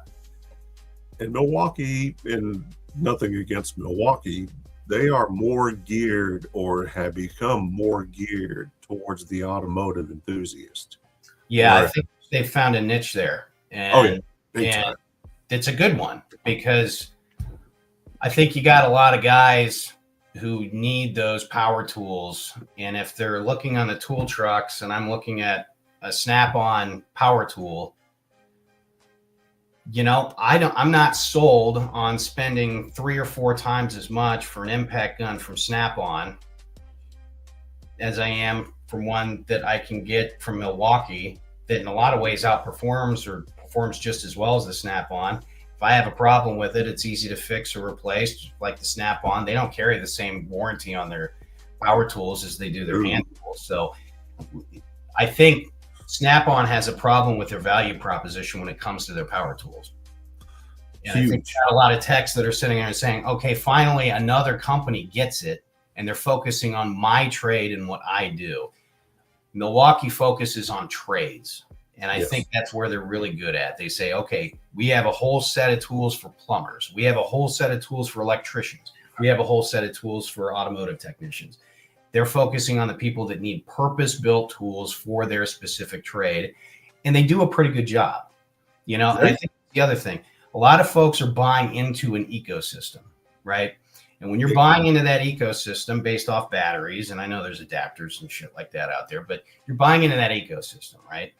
Milwaukee, and nothing against Milwaukee, they are more geared or have become more geared towards the automotive enthusiast. Yeah, I think they found a niche there. And, and it's a good one because I think you got a lot of guys who need those power tools. And if they're looking on the tool trucks and I'm looking at a Snap-on power tool, you know, I'm not sold on spending 3 or 4 times as much for an impact gun from Snap-on as I am from one that I can get from Milwaukee that in a lot of ways outperforms or performs just as well as the Snap-on. If I have a problem with it, it's easy to fix or replace, like the Snap-on. They don't carry the same warranty on their power tools as they do their hand tools. So I think Snap-on has a problem with their value proposition when it comes to their power tools. And I think got a lot of techs that are sitting there and saying, okay, finally another company gets it and they're focusing on my trade and what I do. Milwaukee focuses on trades. And I think that's where they're really good at. They say, okay, we have a whole set of tools for plumbers. We have a whole set of tools for electricians. We have a whole set of tools for automotive technicians. They're focusing on the people that need purpose-built tools for their specific trade. And they do a pretty good job. You know, and I think the other thing, a lot of folks are buying into an ecosystem, right? And when you're buying into that ecosystem based off batteries, and I know there's adapters and shit like that out there, but you're buying into that ecosystem, right?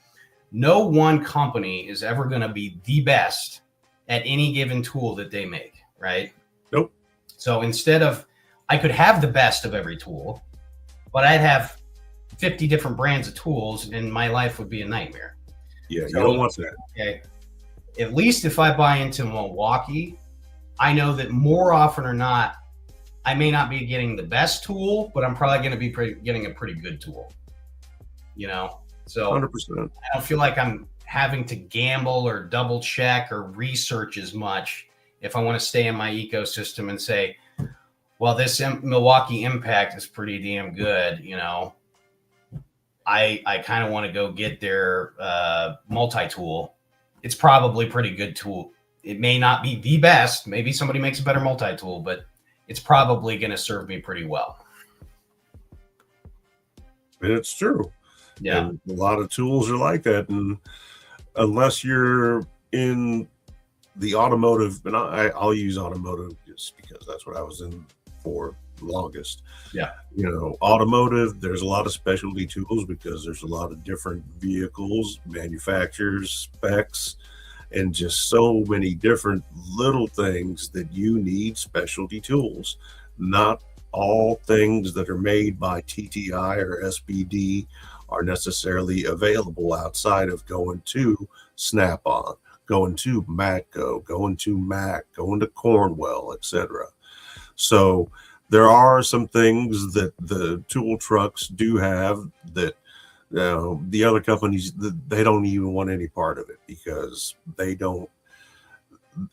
No one company is ever going to be the best at any given tool that they make, right? Nope. So instead of, I could have the best of every tool, but I'd have 50 different brands of tools and my life would be a nightmare. Yeah, so, you don't want that. Okay. At least if I buy into Milwaukee, I know that more often or not, I may not be getting the best tool, but I'm probably going to be getting a pretty good tool, you know? So 100%. I don't feel like I'm having to gamble or double check or research as much if I want to stay in my ecosystem and say, well, this Milwaukee Impact is pretty damn good. You know, I kind of want to go get their multi-tool. It's probably pretty good tool. It may not be the best. Maybe somebody makes a better multi-tool, but it's probably going to serve me pretty well. And it's true. Yeah. And a lot of tools are like that. And unless you're in the automotive, and I'll use automotive just because that's what I was in for longest. Yeah. You know, automotive, there's a lot of specialty tools because there's a lot of different vehicles, manufacturers, specs, and just so many different little things that you need specialty tools. Not all things that are made by TTI or SBD are necessarily available outside of going to Snap-on, going to Matco, going to Mac, going to Cornwell, etc. So there are some things that the tool trucks do have that the other companies, they don't even want any part of it because they don't.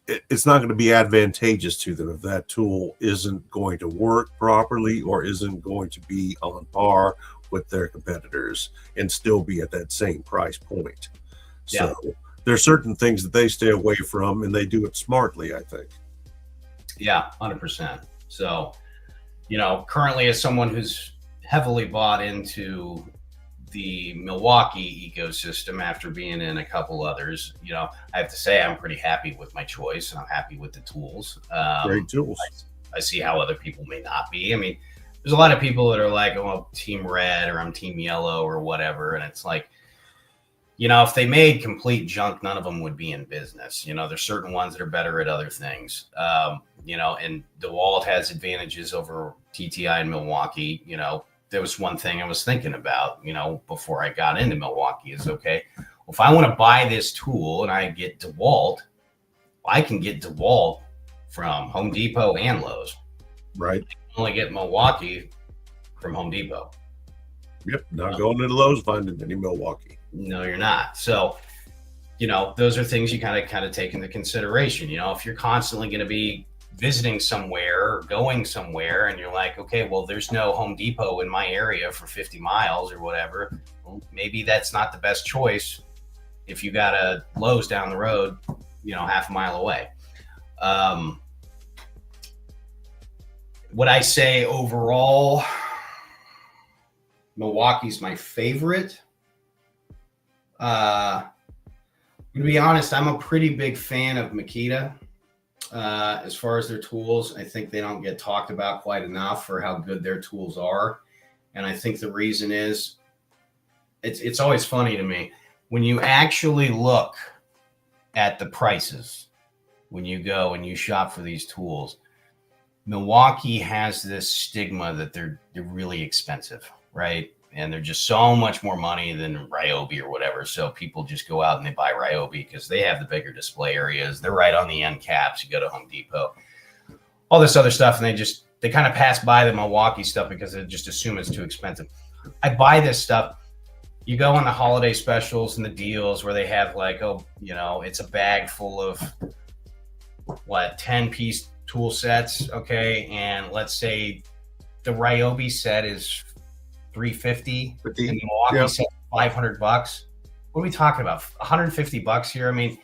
It's not going to be advantageous to them if that tool isn't going to work properly or isn't going to be on par with their competitors and still be at that same price point. So there's certain things that they stay away from, and they do it smartly, I think. Yeah, 100%. So, you know, currently as someone who's heavily bought into the Milwaukee ecosystem after being in a couple others, you know, I have to say I'm pretty happy with my choice. I'm happy with the tools. Great tools. I see how other people may not be. I mean, there's a lot of people that are like, oh, team red or I'm team yellow or whatever. And it's like, you know, if they made complete junk, none of them would be in business. You know, there's certain ones that are better at other things. You know, and DeWalt has advantages over TTI in Milwaukee. You know, there was one thing I was thinking about, you know, before I got into Milwaukee is, okay, well, if I want to buy this tool and I get DeWalt, I can get DeWalt from Home Depot and Lowe's. Right. I can only get Milwaukee from Home Depot. Yep. Not going into Lowe's finding any Milwaukee. No, you're not. So, you know, those are things you kind of take into consideration. You know, if you're constantly going to be visiting somewhere or going somewhere and you're like, okay, well, there's no Home Depot in my area for 50 miles or whatever, well, maybe that's not the best choice if you got a Lowe's down the road, you know, half a mile away. Would I say overall, Milwaukee's my favorite? To be honest, I'm a pretty big fan of Makita. As far as their tools, I think they don't get talked about quite enough for how good their tools are. And I think the reason is it's always funny to me when you actually look at the prices, when you go and you shop for these tools. Milwaukee has this stigma that they're really expensive, right? And they're just so much more money than Ryobi or whatever. So people just go out and they buy Ryobi because they have the bigger display areas. They're right on the end caps. You go to Home Depot, all this other stuff. And they kind of pass by the Milwaukee stuff because they just assume it's too expensive. I buy this stuff. You go on the holiday specials and the deals where they have like, oh, you know, it's a bag full of 10-piece tool sets. Okay. And let's say the Ryobi set is $350 and the Milwaukee set $500. What are we talking about? $150 here? I mean,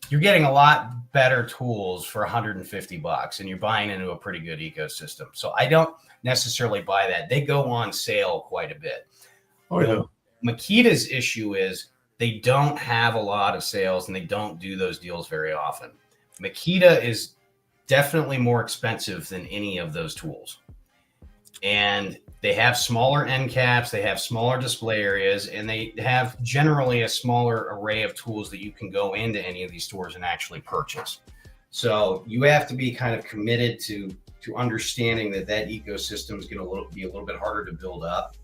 you're getting a lot better tools for $150 and you're buying into a pretty good ecosystem. So I don't necessarily buy that. They go on sale quite a bit. Oh, yeah. Makita's issue is they don't have a lot of sales and they don't do those deals very often. Makita is definitely more expensive than any of those tools. And they have smaller end caps, they have smaller display areas, and they have generally a smaller array of tools that you can go into any of these stores and actually purchase. So you have to be kind of committed to understanding that ecosystem is going to be a little bit harder to build up.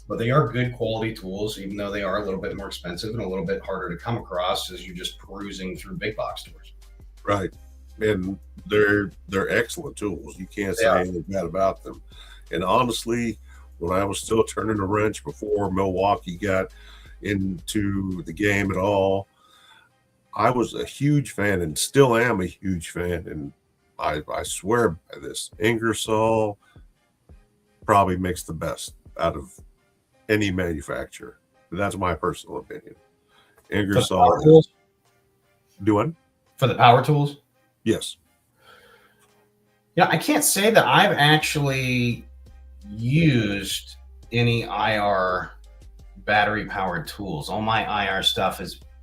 But they are good quality tools, even though they are a little bit more expensive and a little bit harder to come across as you're just perusing through big box stores. Right. And they're excellent tools. You can't say anything bad about them. And honestly, when I was still turning a wrench before Milwaukee got into the game at all, I was a huge fan and still am a huge fan. And I swear by this, Ingersoll probably makes the best out of any manufacturer. That's my personal opinion. Ingersoll. Do what? For the power tools? Yes. Yeah, I can't say that I've actually used any IR battery powered tools. All my IR stuff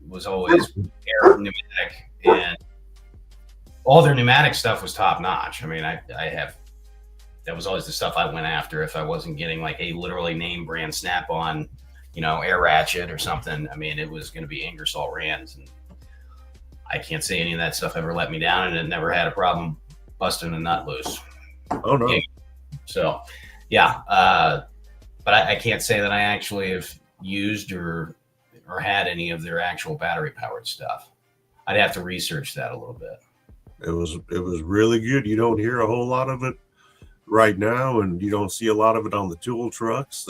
was always air pneumatic, and all their pneumatic stuff was top notch. I mean, I have that was always the stuff I went after. If I wasn't getting like a literally name brand Snap-on, air ratchet or something, I mean, it was going to be Ingersoll Rands. And I can't say any of that stuff ever let me down, and it never had a problem busting a nut loose. Oh no. So, yeah. But I can't say that I actually have used or had any of their actual battery powered stuff. I'd have to research that a little bit. It was really good. You don't hear a whole lot of it right now, and you don't see a lot of it on the tool trucks.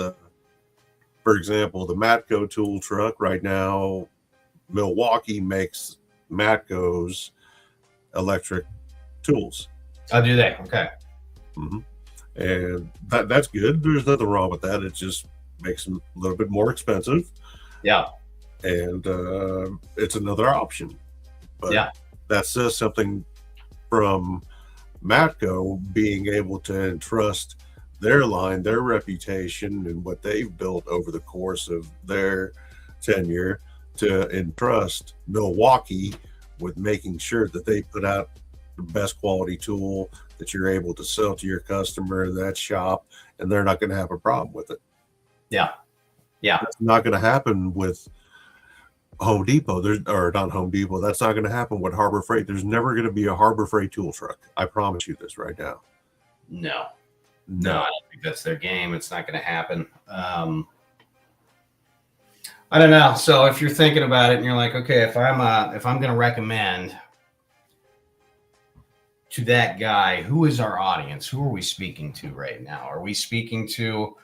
For example, the Matco tool truck right now, Milwaukee makes Matco's electric tools. Oh, do they? Okay. Mm-hmm. And that's good. There's nothing wrong with that. It just makes them a little bit more expensive. Yeah. And it's another option. But yeah, that says something from Matco being able to entrust their line, their reputation, and what they've built over the course of their tenure to entrust Milwaukee with making sure that they put out the best quality tool that you're able to sell to your customer in that shop, and they're not going to have a problem with it. Yeah. It's not going to happen with Home Depot. Or not Home Depot. That's not going to happen with Harbor Freight. There's never going to be a Harbor Freight tool truck. I promise you this right now. No, I don't think that's their game. It's not going to happen. I don't know. So if you're thinking about it and you're like, okay, if I'm going to recommend to that guy, who is our audience? Who are we speaking to right now? Are we speaking to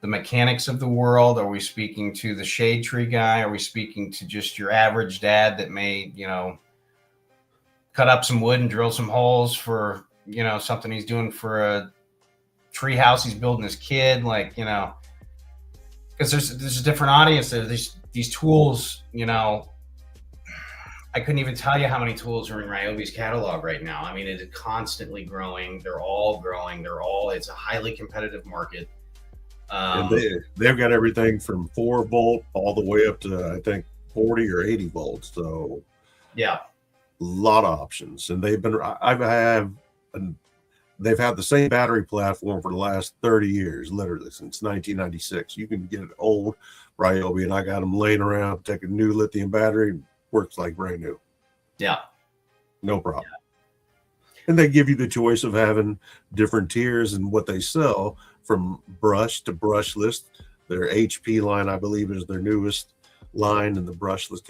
the mechanics of the world? Are we speaking to the shade tree guy? Are we speaking to just your average dad that may, cut up some wood and drill some holes for, something he's doing for a tree house he's building his kid? Like, because there's a different audience there. These tools, I couldn't even tell you how many tools are in Ryobi's catalog right now. I mean, it is constantly growing. They're all growing. It's a highly competitive market. And they've got everything from 4-volt all the way up to, I think, 40 or 80 volts. So yeah, a lot of options. And they've had the same battery platform for the last 30 years, literally since 1996. You can get an old Ryobi, and I got them laying around, take a new lithium battery, works like brand new. Yeah. No problem. Yeah. And they give you the choice of having different tiers and what they sell, from brush to brushless. Their HP line, I believe, is their newest line in the brushless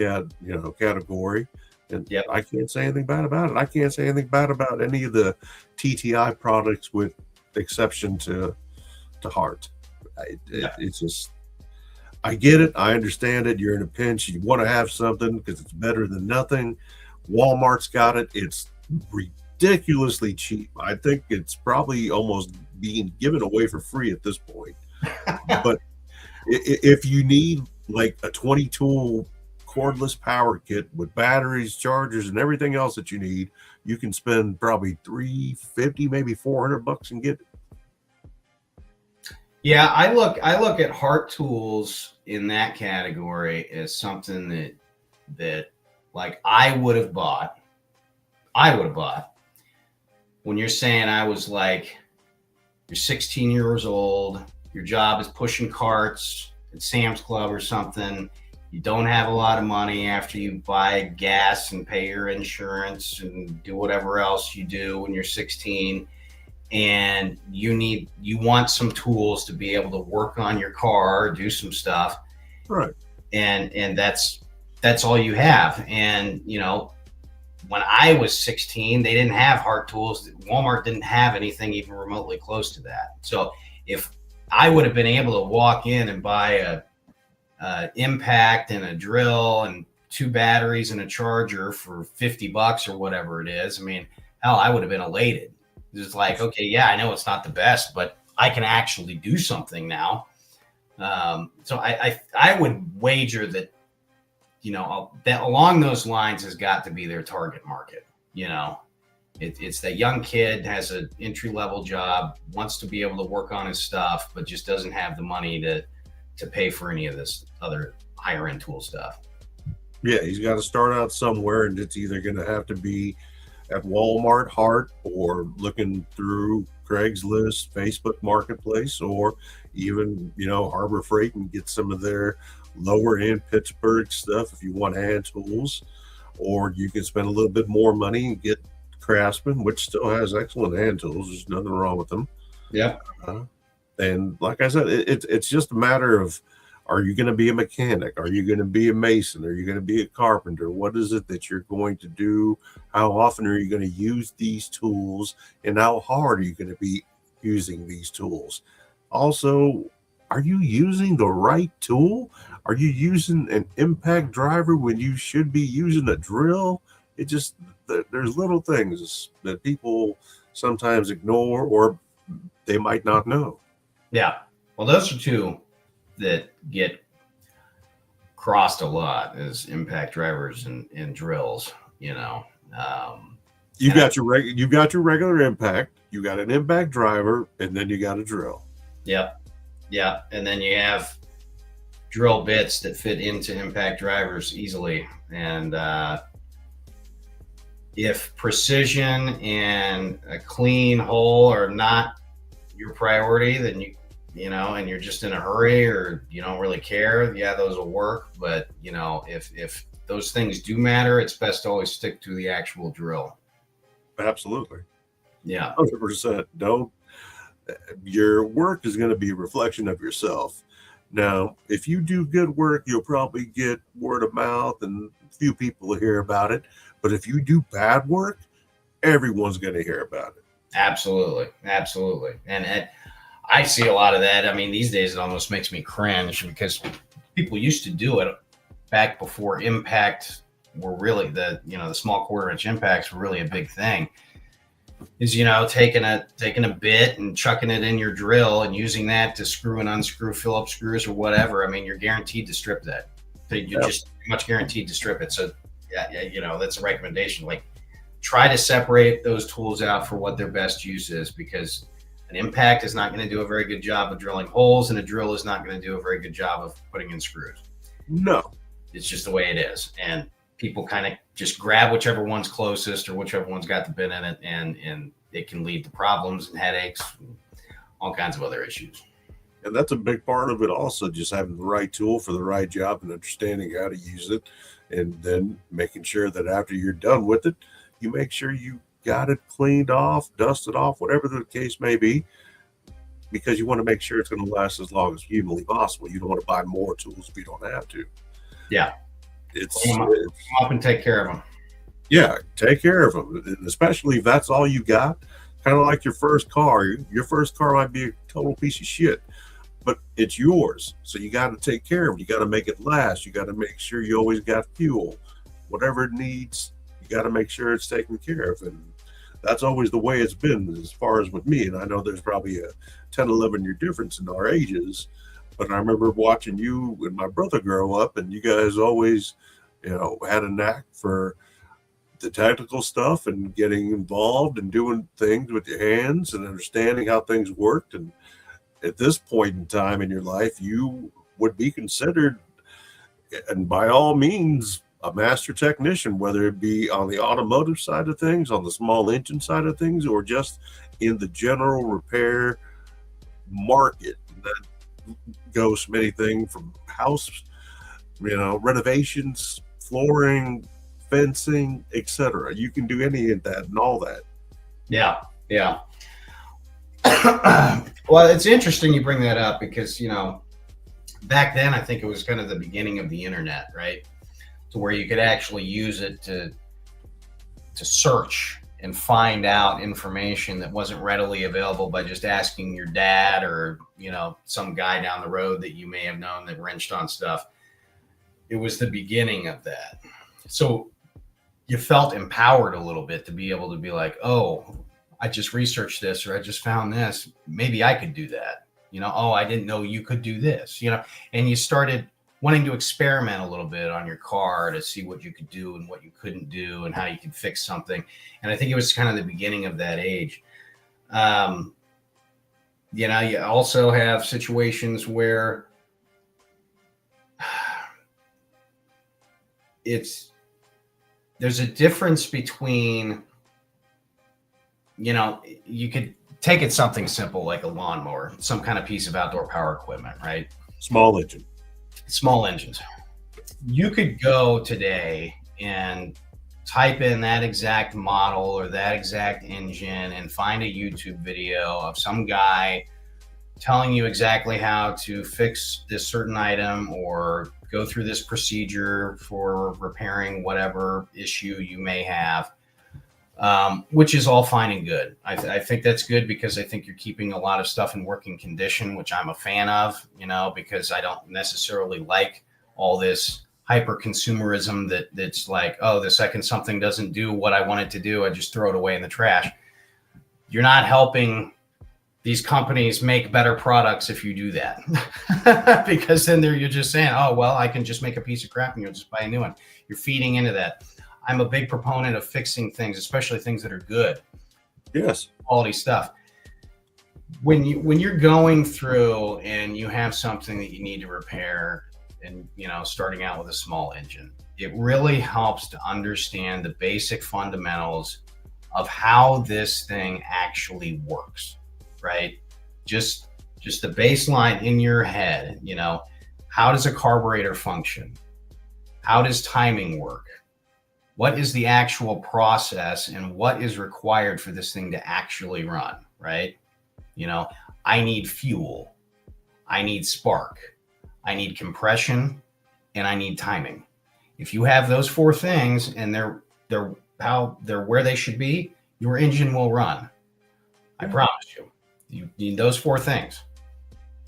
category. And yep. I can't say anything bad about it. I can't say anything bad about any of the TTI products, with exception to Hart. It's just, I get it. I understand it. You're in a pinch. You want to have something because it's better than nothing. Walmart's got it. It's ridiculously cheap. I think it's probably almost being given away for free at this point. But if you need like a 20 tool cordless power kit with batteries, chargers, and everything else that you need, you can spend probably $350, maybe $400 and get it. Yeah, I look at Hart tools in that category as something that like I would have bought. When you're saying I was like, you're 16 years old, your job is pushing carts at Sam's Club or something. You don't have a lot of money after you buy gas and pay your insurance and do whatever else you do when you're 16. And you want some tools to be able to work on your car, do some stuff. Right. And that's all you have. And, when I was 16, they didn't have Hart tools. Walmart didn't have anything even remotely close to that. So if I would have been able to walk in and buy a impact and a drill and 2 batteries and a charger for $50 or whatever it is, I mean, hell, I would have been elated. It's like, okay, yeah, I know it's not the best, but I can actually do something now. So I would wager that, that along those lines has got to be their target market. It's that young kid has an entry-level job, wants to be able to work on his stuff, but just doesn't have the money to pay for any of this other higher-end tool stuff. Yeah, he's got to start out somewhere, and it's either going to have to be at Walmart, Hart, or looking through Craigslist, Facebook Marketplace, or even, Harbor Freight and get some of their lower end Pittsburgh stuff if you want hand tools. Or you can spend a little bit more money and get Craftsman, which still has excellent hand tools. There's nothing wrong with them. Yeah. Uh, and like I said, it's just a matter of, are you going to be a mechanic? Are you going to be a mason? Are you going to be a carpenter? What is it that you're going to do? How often are you going to use these tools? And how hard are you going to be using these tools? Also, are you using the right tool? Are you using an impact driver when you should be using a drill? It just, there's little things that people sometimes ignore, or they might not know. Yeah. Well, those are two that get crossed a lot, is impact drivers and drills. You got your regular impact, you got an impact driver, and then you got a drill. Yep. Yeah. And then you have drill bits that fit into impact drivers easily. And if precision and a clean hole are not your priority, then and you're just in a hurry, or you don't really care, yeah, those will work. But if those things do matter, it's best to always stick to the actual drill. Absolutely. Yeah. 100%. Don't. Your work is going to be a reflection of yourself. Now, if you do good work, you'll probably get word of mouth and a few people will hear about it. But if you do bad work, everyone's going to hear about it. Absolutely. Absolutely. And I see a lot of that. I mean, these days it almost makes me cringe, because people used to do it back before impact were really the small 1/4 inch impacts were really a big thing. Is taking a bit and chucking it in your drill and using that to screw and unscrew Phillips screws or whatever. I mean, you're guaranteed to strip that. You're just pretty much guaranteed to strip it. So yeah, that's a recommendation. Like, try to separate those tools out for what their best use is, because an impact is not going to do a very good job of drilling holes, and a drill is not going to do a very good job of putting in screws. No, it's just the way it is. And people kind of just grab whichever one's closest or whichever one's got the bit in it, and it can lead to problems and headaches and all kinds of other issues. And that's a big part of it also, just having the right tool for the right job and understanding how to use it, and then making sure that after you're done with it, you make sure you got it cleaned off, dusted off, whatever the case may be, because you want to make sure it's going to last as long as humanly possible. You don't want to buy more tools if you don't have to. Yeah. Come up and take care of them. Yeah, take care of them, and especially if that's all you got. Kind of like your first car. Your first car might be a total piece of shit, but it's yours. So you got to take care of it. You got to make it last. You got to make sure you always got fuel. Whatever it needs, you got to make sure it's taken care of. And that's always the way it's been as far as with me. And I know there's probably a 10, 11-year difference in our ages. But I remember watching you and my brother grow up, and you guys always, had a knack for the technical stuff and getting involved and doing things with your hands and understanding how things worked. And at this point in time in your life, you would be considered, and by all means, a master technician, whether it be on the automotive side of things, on the small engine side of things, or just in the general repair market. That goes from anything from house, renovations, flooring, fencing, etc. You can do any of that and all that. Yeah. Well, it's interesting you bring that up, because back then I think it was kind of the beginning of the internet, right? To where you could actually use it to search and find out information that wasn't readily available by just asking your dad or some guy down the road that you may have known that wrenched on stuff. It was the beginning of that. So you felt empowered a little bit to be able to be like, oh, I just researched this, or I just found this. Maybe I could do that. Oh, I didn't know you could do this, and you started wanting to experiment a little bit on your car to see what you could do and what you couldn't do and how you could fix something. And I think it was kind of the beginning of that age. You also have situations where there's a difference between, you could take it something simple like a lawnmower, some kind of piece of outdoor power equipment, right? Small engine. Small engines. You could go today and type in that exact model or that exact engine and find a YouTube video of some guy telling you exactly how to fix this certain item or go through this procedure for repairing whatever issue you may have, which is all fine and good. I think that's good because I think you're keeping a lot of stuff in working condition, which I'm a fan of, because I don't necessarily like all this hyper consumerism that's like, oh, the second something doesn't do what I want it to do, I just throw it away in the trash. You're not helping these companies make better products if you do that, because then you're just saying, oh, well, I can just make a piece of crap and you'll just buy a new one. You're feeding into that. I'm a big proponent of fixing things, especially things that are good. Yes. Quality stuff. When you're going through and you have something that you need to repair, and starting out with a small engine, it really helps to understand the basic fundamentals of how this thing actually works, right? Just the baseline in your head. How does a carburetor function? How does timing work? What is the actual process and what is required for this thing to actually run, right? I need fuel, I need spark, I need compression, and I need timing. If you have those four things and they're where they should be, your engine will run. I promise you. You need those four things.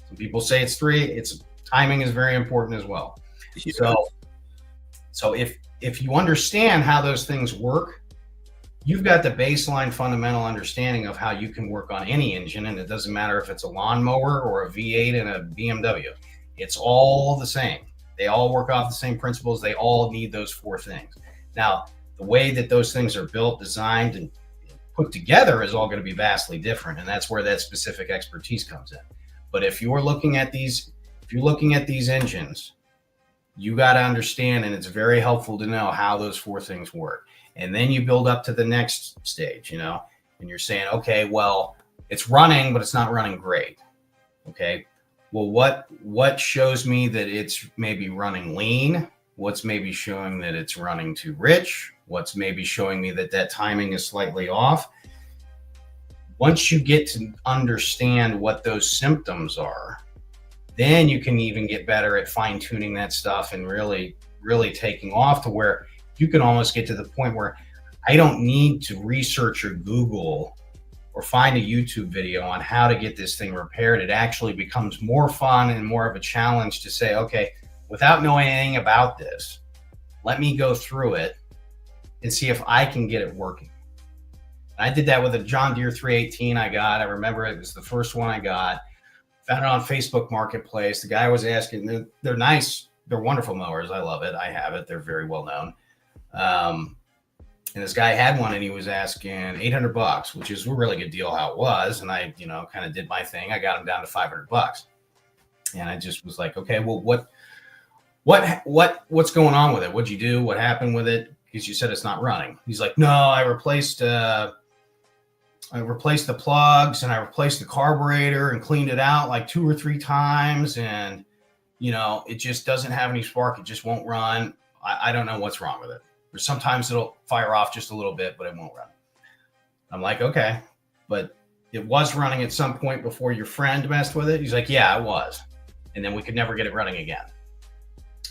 Some people say it's three. Timing is very important as well. Yes. So if you understand how those things work, you've got the baseline fundamental understanding of how you can work on any engine, and it doesn't matter if it's a lawnmower or a V8 and a BMW. It's all the same. They all work off the same principles. They all need those four things. Now, the way that those things are built, designed, and put together is all going to be vastly different, and that's where that specific expertise comes in. But if you're looking at these engines, you got to understand, and it's very helpful to know how those four things work. And then you build up to the next stage, and you're saying, okay, well, it's running, but it's not running great. Okay. Well, what shows me that it's maybe running lean? What's maybe showing that it's running too rich? What's maybe showing me that timing is slightly off? Once you get to understand what those symptoms are, then you can even get better at fine tuning that stuff and really, really taking off to where you can almost get to the point where I don't need to research or Google or find a YouTube video on how to get this thing repaired. It actually becomes more fun and more of a challenge to say, okay, without knowing anything about this, let me go through it and see if I can get it working. And I did that with a John Deere 318 I got. I remember it was the first one I got. Found it on Facebook Marketplace. The guy was asking, they're nice. They're wonderful mowers. I love it. I have it. They're very well known. And this guy had one and he was asking $800, which is a really good deal how it was. And I, kind of did my thing. I got him down to $500. And I just was like, okay, well, what's going on with it? What'd you do? What happened with it? Because you said it's not running. He's like, no, I replaced the plugs and I replaced the carburetor and cleaned it out like 2 or 3 times. And, it just doesn't have any spark. It just won't run. I don't know what's wrong with it. Or sometimes it'll fire off just a little bit, but it won't run. I'm like, okay, but it was running at some point before your friend messed with it. He's like, yeah, it was. And then we could never get it running again.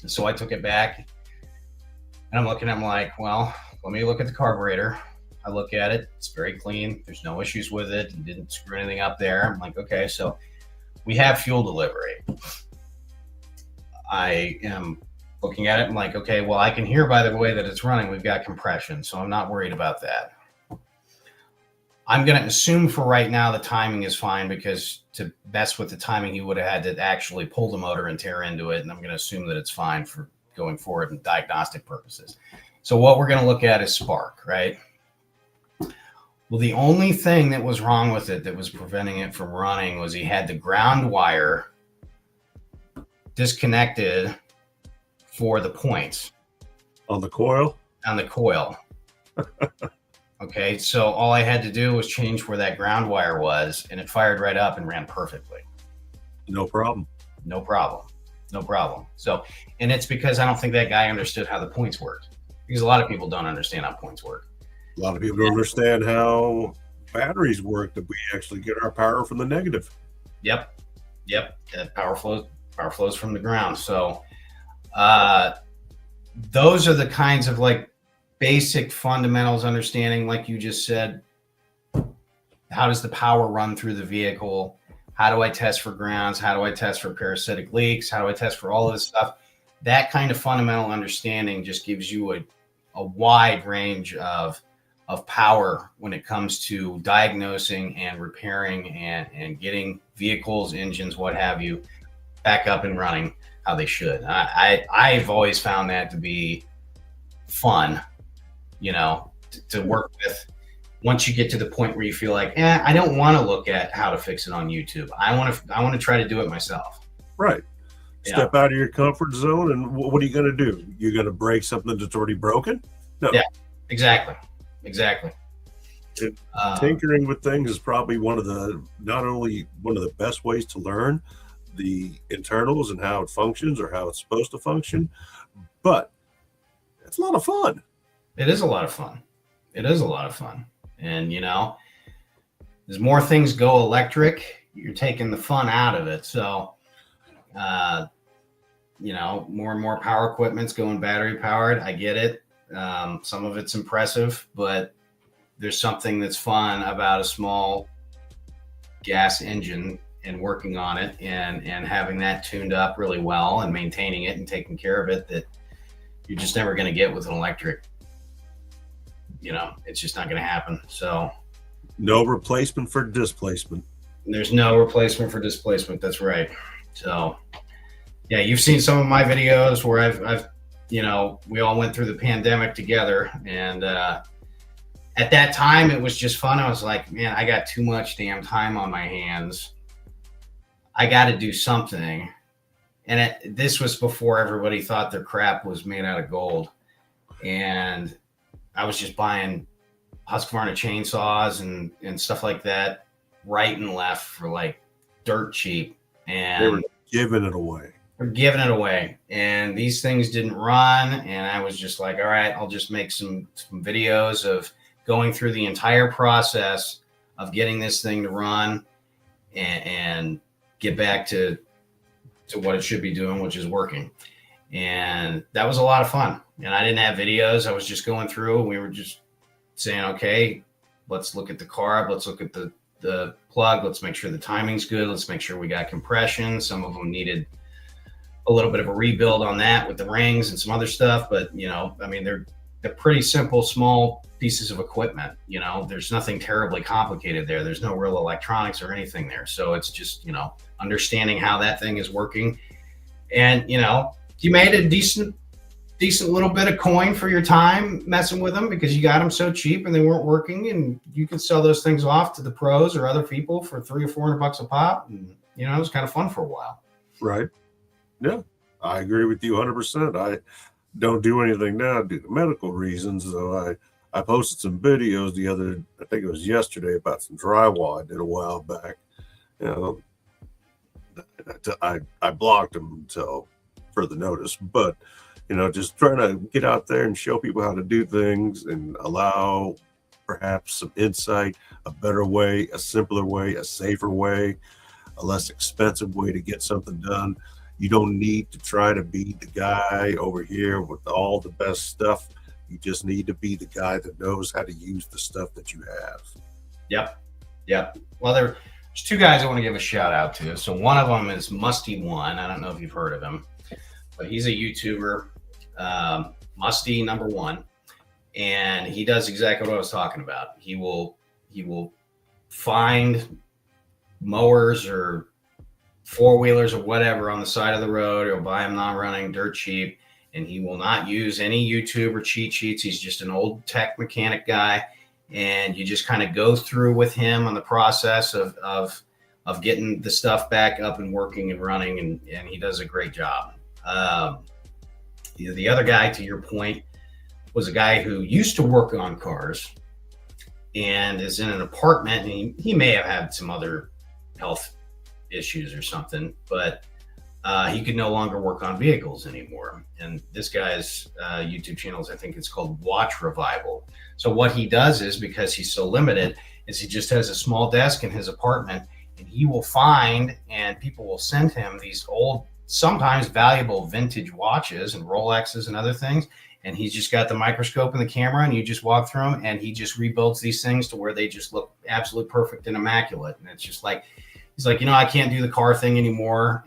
And so I took it back and I'm looking, I'm like, well, let me look at the carburetor. I look at it. It's very clean. There's no issues with it. It didn't screw anything up there. I'm like, okay, so we have fuel delivery. I am looking at it. I'm like, okay, well, I can hear by the way that it's running, we've got compression. So I'm not worried about that. I'm going to assume for right now the timing is fine, because to mess with the timing, he would have had to actually pull the motor and tear into it. And I'm going to assume that it's fine for going forward in diagnostic purposes. So what we're going to look at is spark, right? Well, the only thing that was wrong with it that was preventing it from running was he had the ground wire disconnected for the points on the coil. Okay, so all I had to do was change where that ground wire was, and it fired right up and ran perfectly. No problem. No problem. No problem. So, and it's because I don't think that guy understood how the points worked, because a lot of people don't understand how points work. A lot of people don't understand how batteries work, that we actually get our power from the negative. Yep. Power flows from the ground. So, those are the kinds of like basic fundamentals understanding, like you just said. How does the power run through the vehicle? How do I test for grounds? How do I test for parasitic leaks? How do I test for all of this stuff? That kind of fundamental understanding just gives you a wide range of power when it comes to diagnosing and repairing and getting vehicles, engines, what have you, back up and running how they should. I've always found that to be fun, to work with. Once you get to the point where you feel like, I don't want to look at how to fix it on YouTube. I want to try to do it myself. Right. Step out of your comfort zone, and what are you going to do? You're going to break something that's already broken? No. Yeah, exactly. Tinkering with things is probably not only one of the best ways to learn the internals and how it functions or how it's supposed to function, but it's a lot of fun. It is a lot of fun. And, as more things go electric, you're taking the fun out of it. So, more and more power equipment's going battery powered. I get it. Some of it's impressive, but there's something that's fun about a small gas engine and working on it and having that tuned up really well and maintaining it and taking care of it, that you're just never going to get with an electric. It's just not going to happen. So no replacement for displacement. There's no replacement for displacement. That's right. So yeah, you've seen some of my videos where I've we all went through the pandemic together, and at that time it was just fun. I was like, man, I got too much damn time on my hands. I got to do something. And this was before everybody thought their crap was made out of gold. And I was just buying Husqvarna chainsaws and stuff like that right and left for like dirt cheap. And they were giving it away. And these things didn't run. And I was just like, all right, I'll just make some videos of going through the entire process of getting this thing to run and get back to what it should be doing, which is working. And that was a lot of fun. And I didn't have videos. I was just going through, and we were just saying, okay, let's look at the carb. Let's look at the plug. Let's make sure the timing's good. Let's make sure we got compression. Some of them needed a little bit of a rebuild on that with the rings and some other stuff. But, they're pretty simple, small pieces of equipment. There's nothing terribly complicated there. There's no real electronics or anything there. So it's just, understanding how that thing is working. And, you made a decent little bit of coin for your time messing with them, because you got them so cheap and they weren't working, and you could sell those things off to the pros or other people for $300 or $400 a pop. And, it was kind of fun for a while. Right. Yeah, I agree with you 100%. I don't do anything now due to medical reasons, though. I posted some videos I think it was yesterday, about some drywall I did a while back. I blocked them until further notice, but just trying to get out there and show people how to do things and allow perhaps some insight, a better way, a simpler way, a safer way, a less expensive way to get something done. You don't need to try to be the guy over here with all the best stuff. You just need to be the guy that knows how to use the stuff that you have. Yep. Well, there's two guys I want to give a shout out to. So one of them is Musty One. I don't know if you've heard of him, but he's a YouTuber, Musty number one. And he does exactly what I was talking about. He will find mowers or four-wheelers or whatever on the side of the road. He'll buy them non-running, dirt cheap, and he will not use any YouTube or cheat sheets. He's just an old tech mechanic guy, and you just kind of go through with him on the process of getting the stuff back up and working and running, and he does a great job. The other guy, to your point, was a guy who used to work on cars, and is in an apartment, and he may have had some other health issues or something, but he could no longer work on vehicles anymore. And this guy's YouTube channels, I think it's called Watch Revival. So what he does is, because he's so limited, is he just has a small desk in his apartment, and he will find, and people will send him these old, sometimes valuable vintage watches and Rolexes and other things. And he's just got the microscope and the camera, and you just walk through them, and he just rebuilds these things to where they just look absolutely perfect and immaculate. And it's just like, he's like, I can't do the car thing anymore.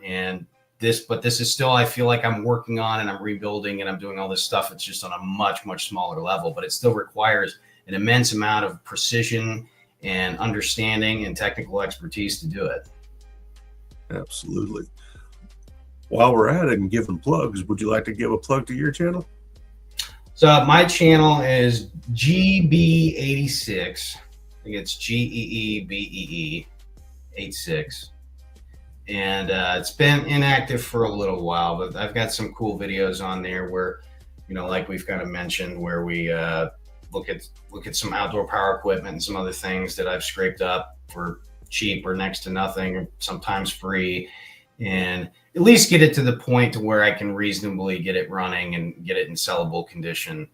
But this is still, I feel like I'm working on, and I'm rebuilding, and I'm doing all this stuff. It's just on a much, much smaller level, but it still requires an immense amount of precision and understanding and technical expertise to do it. Absolutely. While we're at it and giving plugs, would you like to give a plug to your channel? So my channel is GB86. I think it's GEEBEE 86. And it's been inactive for a little while, but I've got some cool videos on there where, like we've kind of mentioned, where we look at some outdoor power equipment and some other things that I've scraped up for cheap or next to nothing, or sometimes free, and at least get it to the point to where I can reasonably get it running and get it in sellable condition.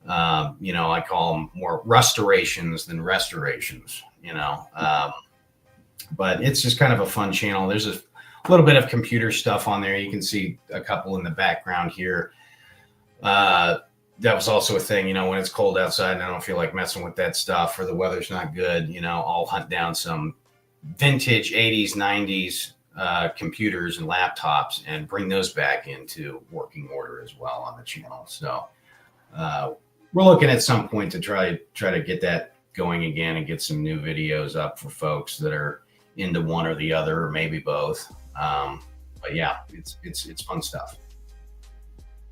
I call them more restorations than restorations, but it's just kind of a fun channel. There's a little bit of computer stuff on there. You can see a couple in the background here. That was also a thing, when it's cold outside and I don't feel like messing with that stuff, or the weather's not good, I'll hunt down some vintage 80s, 90s computers and laptops and bring those back into working order as well on the channel. So we're looking at some point to try to get that going again and get some new videos up for folks that are into one or the other, or maybe both. But yeah, it's fun stuff.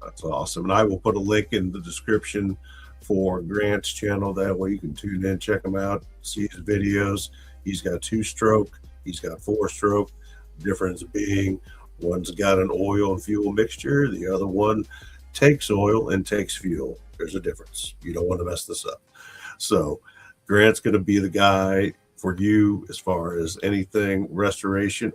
That's awesome. And I will put a link in the description for Grant's channel. That way you can tune in, check him out, see his videos. He's got 2-stroke, he's got 4-stroke. Difference being, one's got an oil and fuel mixture, the other one takes oil and takes fuel. There's a difference. You don't want to mess this up. So Grant's going to be the guy for you as far as anything restoration,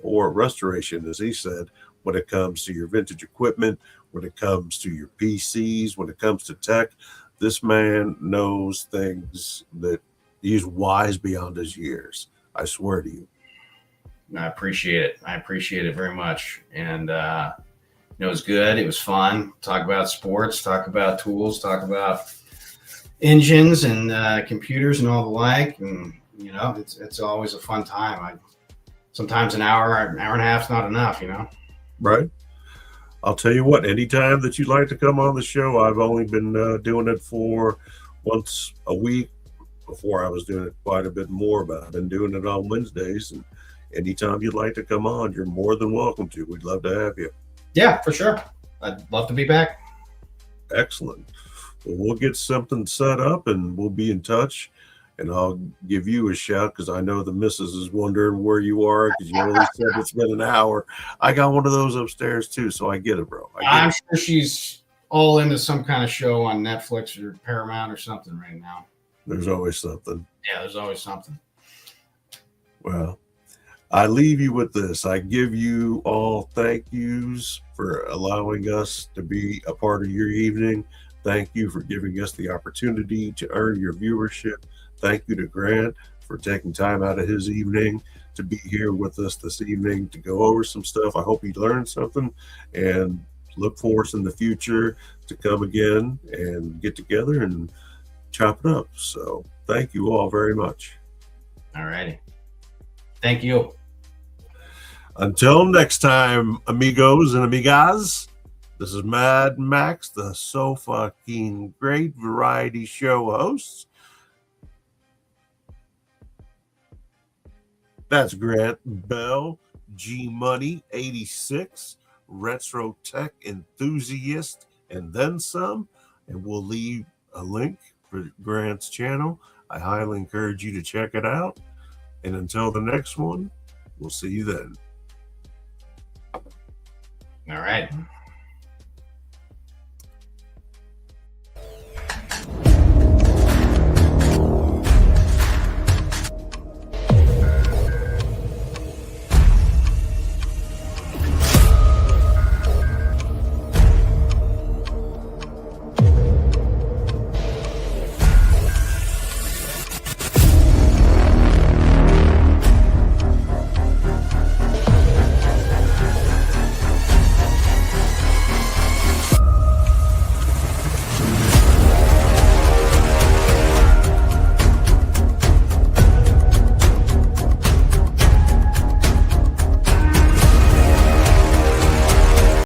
as he said, when it comes to your vintage equipment, when it comes to your PCs, when it comes to tech. This man knows things that he's wise beyond his years. I swear to you. I appreciate it. I appreciate it very much. And, it was good. It was fun. Talk about sports, talk about tools, talk about engines and computers and all the like. And, it's always a fun time. Sometimes an hour and a half is not enough, Right. I'll tell you what, anytime that you'd like to come on the show, I've only been doing it for once a week. Before I was doing it quite a bit more, but I've been doing it on Wednesdays. And anytime you'd like to come on, you're more than welcome to. We'd love to have you. Yeah, for sure. I'd love to be back. Excellent. Well, we'll get something set up and we'll be in touch. And I'll give you a shout because I know the missus is wondering where you are because you only said it's been an hour. I got one of those upstairs too, so I get it, bro. I'm sure she's all into some kind of show on Netflix or Paramount or something right now. There's always something. Yeah, there's always something. Well, I leave you with this. I give you all thank yous for allowing us to be a part of your evening. Thank you for giving us the opportunity to earn your viewership. Thank you to Grant for taking time out of his evening to be here with us this evening to go over some stuff. I hope you learned something and look for us in the future to come again and get together and chop it up. So thank you all very much. All righty. Thank you. Until next time, amigos and amigas, this is Mad Max, the So Fucking Great Variety Show host. That's Grant Bell, G Money 86, retro tech enthusiast, and then some. And we'll leave a link for Grant's channel. I highly encourage you to check it out. And until the next one, we'll see you then. All right.